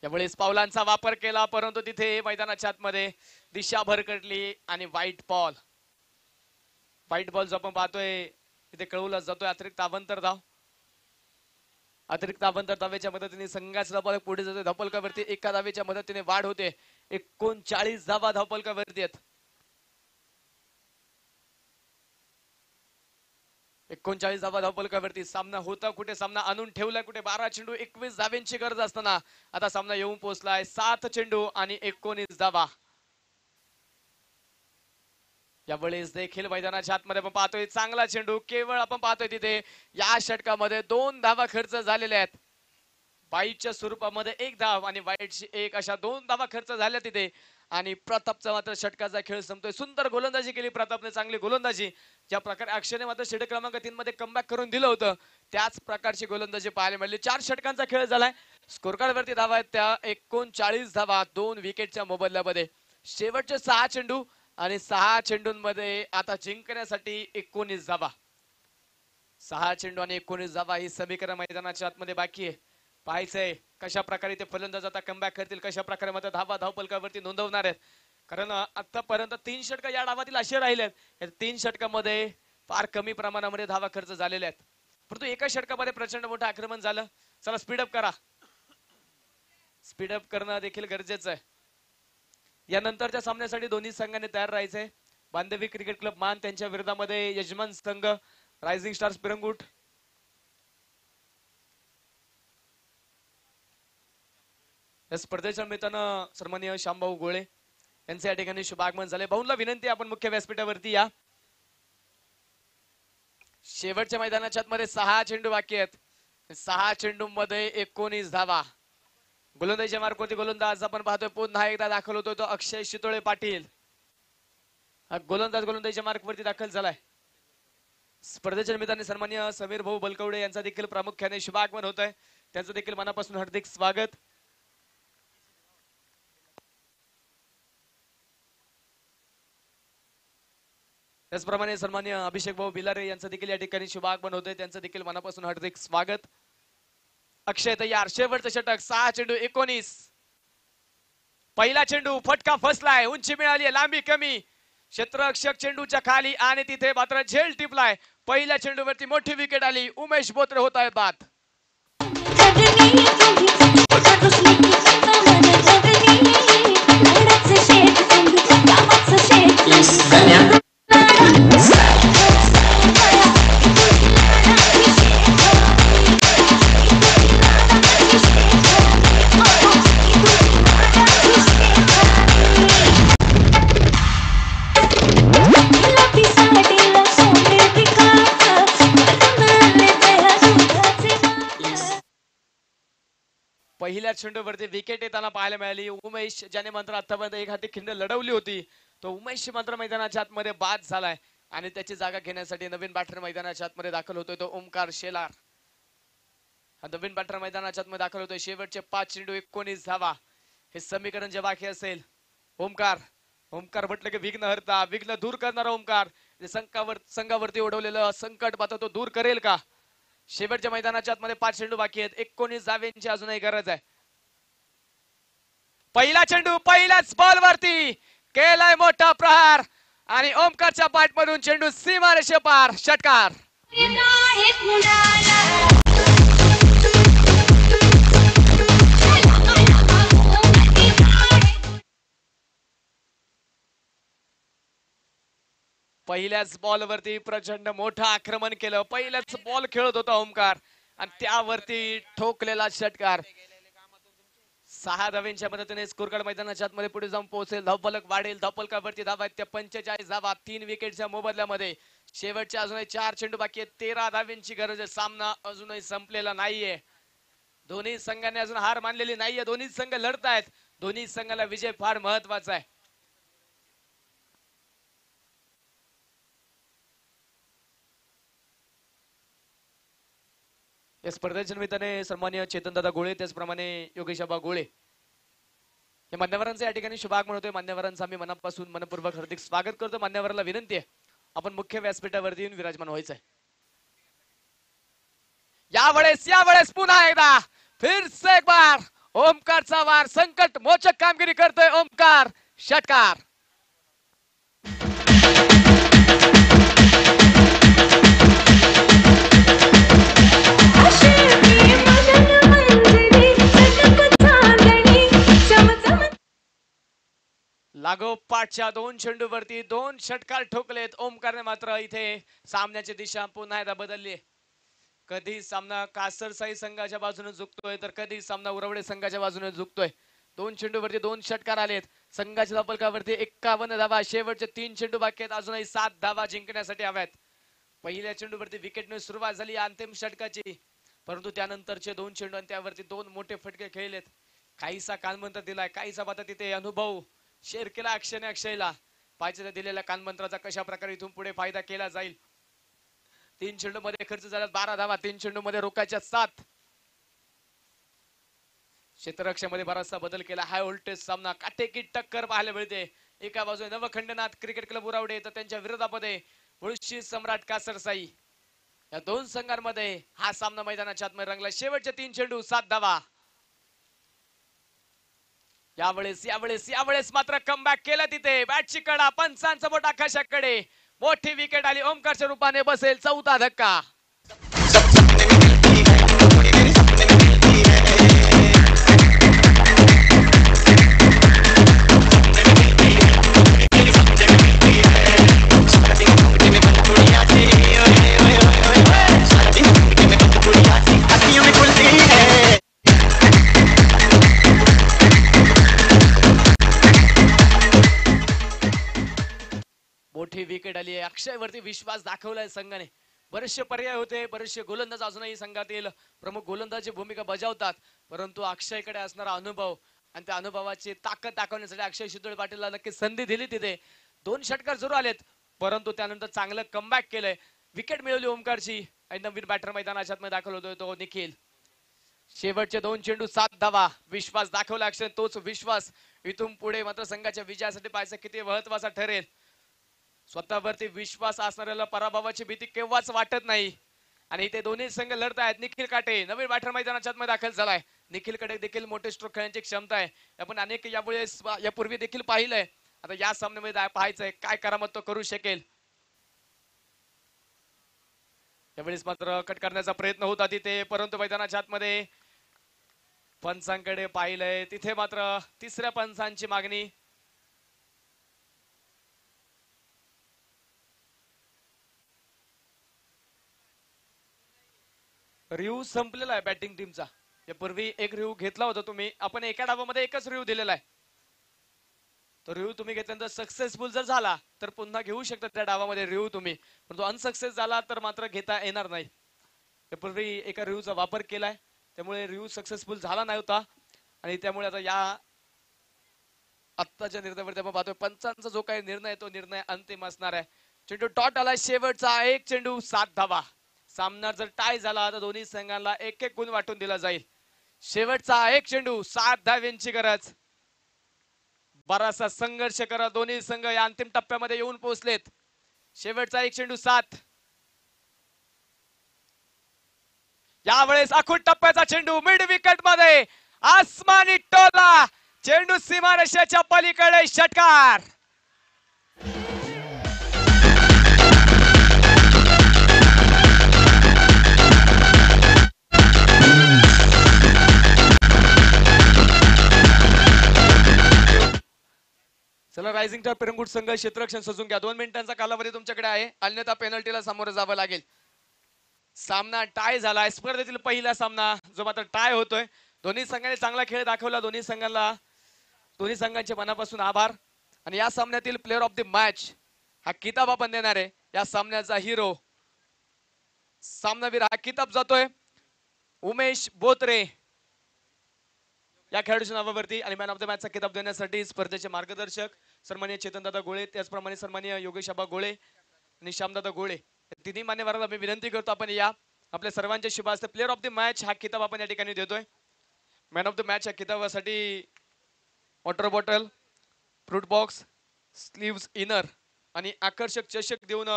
[SPEAKER 1] यावेळेस पावलांचा वापर केला, परंतु तिथे मैदानाच्या आतमध्ये दिशा भरकटली आणि व्हाईट बॉल जो आपण पाहतोय तिथे कळवला जातोय अतिरिक्त अवांतर धाव. अतिरिक्त अवांतर धावेच्या मदतीने संघाचा धावपल पुढे जातोय. धावपलकावरती एका धावेच्या मदतीने वाढ होते. 39 धावा धावपलकावरती आहेत. 39 धावा धावपलकावरती. सामना होता कुठे, सामना आणून ठेवला कुठे. 12 चेंडू 21 धाव्यांची गरज असताना आता सामना येऊन पोहोचलाय. 7 चेंडू आणि 19 धावा. यावेळेस देखील मैदानाच्या आतमध्ये आपण पाहतोय चांगला चेंडू. केवळ आपण पाहतोय तिथे या षटकामध्ये 2 धावा खर्च झालेल्या आहेत. बाईच्या स्वरूपामध्ये 1 धाव आणि वाईटची 1 अशा 2 धावा खर्च झाल्या तिथे. आणि प्रतापचा मात्र षटकाचा खेळ संपतोय. सुंदर गोलंदाजी केली प्रतापने, चांगली गोलंदाजी. ज्या प्रकारे अक्षयने मात्र षटक क्रमांक 3 मध्ये कमबॅक करून दिलं होतं त्याच प्रकारची गोलंदाजी पाहायला मिळाली. 4 षटकांचा खेळ झालाय. स्कोर कार्ड वरती धावा आहेत त्या 39 धावा 2 विकेटच्या मोबदल्यामध्ये. शेवटचे 6 चेंडू आणि 6 चेंडूंमध्ये आता जिंकण्यासाठी 19 धावा. 6 चेंडू आणि 19 धावा ही समीकरण मैदानाच्या आतमध्ये बाकी आहे. पाहायचंय कशा प्रकारे ते फलंदाज आता कमबॅक करतील, कशा प्रकारे मात्र धावा धावपलकावरती नोंदवणार आहेत. कारण आतापर्यंत 3 षटक या डावातील असे राहिले आहेत. 3 षटकामध्ये फार कमी प्रमाणामध्ये धावा खर्च झालेल्या आहेत. परंतु एका षटकामध्ये प्रचंड मोठं आक्रमण झालं. चला स्पीडअप करा. स्पीडअप करणं देखील गरजेचं आहे. यानंतरच्या सामन्यासाठी दोन्ही संघांनी तयार राहायचंय. बांधवी क्रिकेट क्लब मान त्यांच्या विरोधामध्ये यजमान संघ रायझिंग स्टार्स पिरंगुट. या स्पर्धेच्या निमित्तानं सन्माननीय श्यामभाऊ गोळे यांचे या ठिकाणी शुभागमन झाले. भाऊंना विनंती आपण मुख्य व्यासपीठावरती या. शेवटच्या मैदानाच्या आतमध्ये 6 चेंडू बाकी आहेत. 6 चेंडू मध्ये 19 धावा. गोलंदाजीच्या मार्कवरती गोलंदाज आपण पाहतोय पुन्हा एकदा दाखल होतोय तो अक्षय शितोळे पाटील. हा गोलंदाजीच्या मार्कवरती दाखल झालाय. स्पर्धेच्या निमित्ताने सन्माननीय समीर भाऊ बलकवडे यांचा देखील प्रामुख्याने शुभागमन होत आहे. त्यांचं देखील मनापासून हार्दिक स्वागत. त्याचप्रमाणे सन्माननीय अभिषेक भाऊ बिलारे यांचं देखील या ठिकाणी शुभागमन होतंय. त्यांचं देखील मनापासून हार्दिक स्वागत. अक्षय तयार. शेवटचं षटक. 6 चेंडू 19. पहिला चेंडू फटका फसलाय. उंची मिळाली, लांबी कमी. क्षेत्ररक्षक चेंडूच्या खाली आणि तिथे मात्र झेल टिपलाय. पहिल्या चेंडूवरती मोठी विकेट आली. उमेश बोत्रे होत आहेत बाद. पहिल्या चेंडूवरती विकेट येताना पाहायला मिळाली. उमेश ज्याने मात्र आतापर्यंत एक हाती खिंड लढवली होती तो उमेश मात्र मैदानाच्या आतमध्ये बाद झालाय आणि त्याची जागा घेण्यासाठी नवीन बॅटर मैदानाच्या आतमध्ये दाखल होतोय तो ओमकार शेलार. हा नवीन बॅटर मैदानाच्या आतमध्ये दाखल होतोय. शेवटचे 5 चेंडू 19 धावा. हे समीकरण जे बाकी असेल ओमकार म्हटलं की विघ्न हरता, विघ्न दूर करणारा ओमकार. संघावरती ओढवलेलं संकट मात्र तो दूर करेल का? शेवटच्या मैदानाच्या आतमध्ये 5 चेंडू बाकी आहेत. 19 धाव्यांची अजूनही गरज आहे. पहिला चेंडू पहिल्याच बॉल वरती केलाय मोठा प्रहार आणि ओमकारच्या बॅट मधून चेंडू सीमारेषे पार. षटकार. पहिल्याच बॉल वरती प्रचंड मोठं आक्रमण केलं. पहिल्याच बॉल खेळत होता ओमकार आणि त्यावरती ठोकलेला षटकार. 6 धाव्यांच्या मदतीने स्कोर कार्ड मैदानाच्या आतमध्ये पुढे जाऊन पोहोचेल. धावफलक वाढेल. धावफलकावरती धावा आहेत त्या 45 धावा. 3 विकेटच्या मोबदल्यामध्ये शेवटचे अजूनही 4 चेंडू बाकी आहेत. 13 धाव्यांची गरज आहे. सामना अजूनही संपलेला नाहीये. दोन्ही संघांनी अजून हार मानलेली नाहीये. दोन्ही संघ लढतायत. दोन्ही संघाला विजय फार महत्वाचा आहे. या स्पर्धेच्या निमित्ताने सन्माननीय चेतनदादा गोळे त्याचप्रमाणे योगेशाबा गोळे या मान्यवरांचं या ठिकाणी शुभागमन होतोय. मान्यवरांचं आम्ही मनापासून मनपूर्वक हार्दिक स्वागत करतो. मान्यवरांना विनंती आहे आपण मुख्य व्यासपीठावरती येऊन विराजमान व्हायचंय. यावेळेस पुन्हा एकदा फिर से एक बार ओमकारचा वार संकट मोचक कामगिरी करतोय ओमकार षटकार. लागोपाठच्या 2 चेंडूवरती 2 षटकार ठोकलेत. ओमकारने मात्र इथे सामन्याची दिशा पुन्हा एकदा बदलली. कधी सामना कासरसाई संघाच्या बाजूने झुकतोय तर कधी सामना उरवडे संघाच्या बाजूने झुकतोय. 2 चेंडूवरती 2 षटकार आलेत. संघाच्या धावफलकावरती 51 धावा. शेवटचे 3 चेंडू बाकी आहेत. अजूनही 7 धावा जिंकण्यासाठी हव्यात. पहिल्या चेंडूवरती विकेटने सुरुवात झाली अंतिम षटकाची, परंतु त्यानंतरचे 2 चेंडू आणि त्यावरती 2 मोठे फटके खेळलेत. काहीसा कानमंत्र दिलाय, काहीसा आता तिथे अनुभव शेअर केला अक्षयला. पाहिजे दिलेल्या कानमंत्राचा कशा प्रकारे इथून पुढे फायदा केला जाईल. 3 चेंडू मध्ये खर्च झाला 12 धावा. 3 चेंडू मध्ये रोखायच्या 7. क्षेत्ररक्षणामध्ये बराचसा बदल केला. हाय व्होल्टेज सामना, काटेकी टक्कर पाहायला मिळते. एका बाजूने नवखंडनाथ क्रिकेट क्लब उरावडे तर त्यांच्या विरोधामध्ये मुळशी सम्राट कासरसाई. या 2 संघांमध्ये हा सामना मैदानाच्या आतमध्ये रंगला. शेवटचे 3 चेंडू 7 धावा. यावेळेस मात्र कमबॅक केला तिथे. बॅटची कडा, पंचांचा बोट आकाशाकडे. मोठी विकेट आली. ओमकारच्या रूपाने बसेल 4था धक्का. मोठी विकेट आली आहे. अक्षयवरती विश्वास दाखवलाय संघाने. बरेचसे पर्याय होते, बरेचसे गोलंदाज अजूनही संघातील प्रमुख गोलंदाजी भूमिका बजावतात, परंतु अक्षयकडे असणारा अनुभव आणि त्या अनुभवाची ताकद दाखवण्यासाठी अक्षय शितोळे पाटीलला नक्की संधी दिली. तिथे 2 षटकार जरूर आलेत, परंतु त्यानंतर चांगलं कमबॅक केलंय. विकेट मिळवली ओमकारची आणि नवीन बॅटर मैदानाच्या आतमध्ये दाखल होतोय तो निखिल. शेवटचे 2 चेंडू 7 धावा. विश्वास दाखवला अक्षय. तोच विश्वास इथून पुढे मात्र संघाच्या विजयासाठी पाहायचं किती महत्वाचा ठरेल. स्वतःवरती विश्वास असणाऱ्याला पराभवाची भीती केव्हाच वाटत नाही. आणि इथे दोन्ही संघ लढत आहेत. निखिल काटे नवीन बॅटर मैदानाच्या आतमध्ये दाखल झालाय. निखिलकडे देखील मोठे स्ट्रोक खेळण्याची क्षमता आहे. आपण अनेक यापूर्वी देखील पाहिलंय. आता या सामन्यामध्ये पाहायचंय काय करामत तो करू शकेल. यावेळेस मात्र कट करण्याचा प्रयत्न होता तिथे, परंतु मैदानाच्या आतमध्ये पंचांकडे पाहिलंय. तिथे मात्र 3ऱ्या पंचांची मागणी. रिव्ह्यू संपलेला आहे बॅटिंग टीमचा. यापूर्वी एक रिव्ह्यू घेतला होता तुम्ही. आपण एका डावामध्ये एकच रिव्ह्यू दिलेला आहे. तो रिव्ह्यू तुम्ही घेतल्यानंतर सक्सेसफुल जर झाला तर पुन्हा घेऊ शकता त्या डावामध्ये रिव्ह्यू तुम्ही, परंतु अनसक्सेस झाला तर मात्र घेता येणार नाही. यापूर्वी एका रिव्ह्यूचा वापर केलाय, त्यामुळे रिव्ह्यू सक्सेसफुल झाला नव्हता आणि त्यामुळे आता या आत्ताच्या निर्णयावरती आपण पाहतोय पंचांचा जो काही निर्णय तो निर्णय अंतिम असणार आहे. चेंडू डॉट आला. शेवटचा 1 चेंडू 7 धावा. सामना जर टाय झाला तर दोन्ही संघांना 1-1 गुण वाटून दिला जाईल. शेवटचा 1 चेंडू 7 धाव्यांची गरज. बराचसा संघर्ष करा. दोन्ही संघ या अंतिम टप्प्यामध्ये येऊन पोहोचलेत. शेवटचा 1 चेंडू 7. यावेळेस अखूट टप्प्याचा चेंडू मिड विकेट मध्ये आसमानी टोला. चेंडू सीमारेषेच्या पलीकडे षटकार. चला रायझिंग स्टार पिरंगुट संघ क्षेत्ररक्षण सजून घ्या. 2 मिनिटांचा कालावधी तुमच्याकडे आहे, अन्यथा पेनल्टीला सामोरं जावं लागेल. सामना टाय झाला. स्पर्धेतील पहिला सामना जो मात्र टाय होतोय. दोन्ही संघांनी चांगला खेळ दाखवला. दोन्ही संघांचे मनापासून आभार. आणि या सामन्यातील प्लेअर ऑफ द मॅच हा किताब आपण देणार आहे. या सामन्याचा हिरो सामनावीर हा किताब जातोय उमेश बोत्रे या खेळाडूच्या नावावरती आणि मॅन ऑफ द मॅचचा किताब देण्यासाठी स्पर्धेचे मार्गदर्शक सन्माननीय चेतनदादा गोळे त्याचप्रमाणे सन्माननीय योगेश आबा गोळे आणि श्यामदादा गोळे तिन्ही मान्यवरांना मी विनंती करतो आपण या आपल्या सर्वांच्या शुभ हस्ते प्लेअर ऑफ द मॅच हा किताब आपण या ठिकाणी देतोय मॅन ऑफ द मॅच या किताबासाठी water bottle fruit box sleeves inner आणि आकर्षक चषक देऊन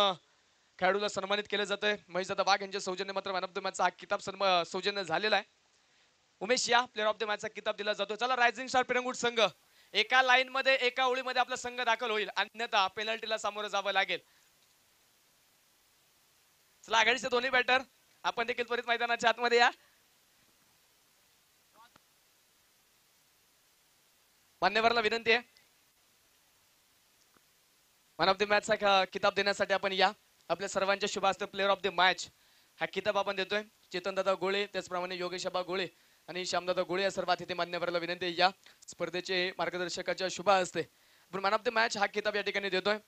[SPEAKER 1] खेळाडूला सन्मानित केलं जातंय महेशदादा वाघ यांच्या सौजन्य मात्र मॅन ऑफ द मॅचचा हा किताब सौजन्य झालेला आहे उमेश या प्लेअर ऑफ द मॅचचा किताब दिला जातो चला रायझिंग स्टार पिरंगुट संघ एका लाईन मध्ये एका ओळीमध्ये आपला संघ दाखल होईल अन्यथा पेनल्टीला सामोरं जावं लागेल चला आघाडीचे दोन्ही बॅटर आपण देखील त्वरित मैदानाच्या आतमध्ये या मान्यवराला विनंती आहे मॅन ऑफ द मॅचचा किताब देण्यासाठी आपण या आपल्या सर्वांच्या शुभ हस्ते प्लेअर ऑफ द मॅच हा किताब आपण देतोय चेतनदादा गोळे त्याचप्रमाणे योगेश आबा गोळे आणि श्यामदादा गोळे या सर्वात इथे मान्यवराला विनंती आहे या स्पर्धेचे मार्गदर्शकाच्या शुभ हस्ते आपण मॅन ऑफ द मॅच हा किताब या ठिकाणी देतोय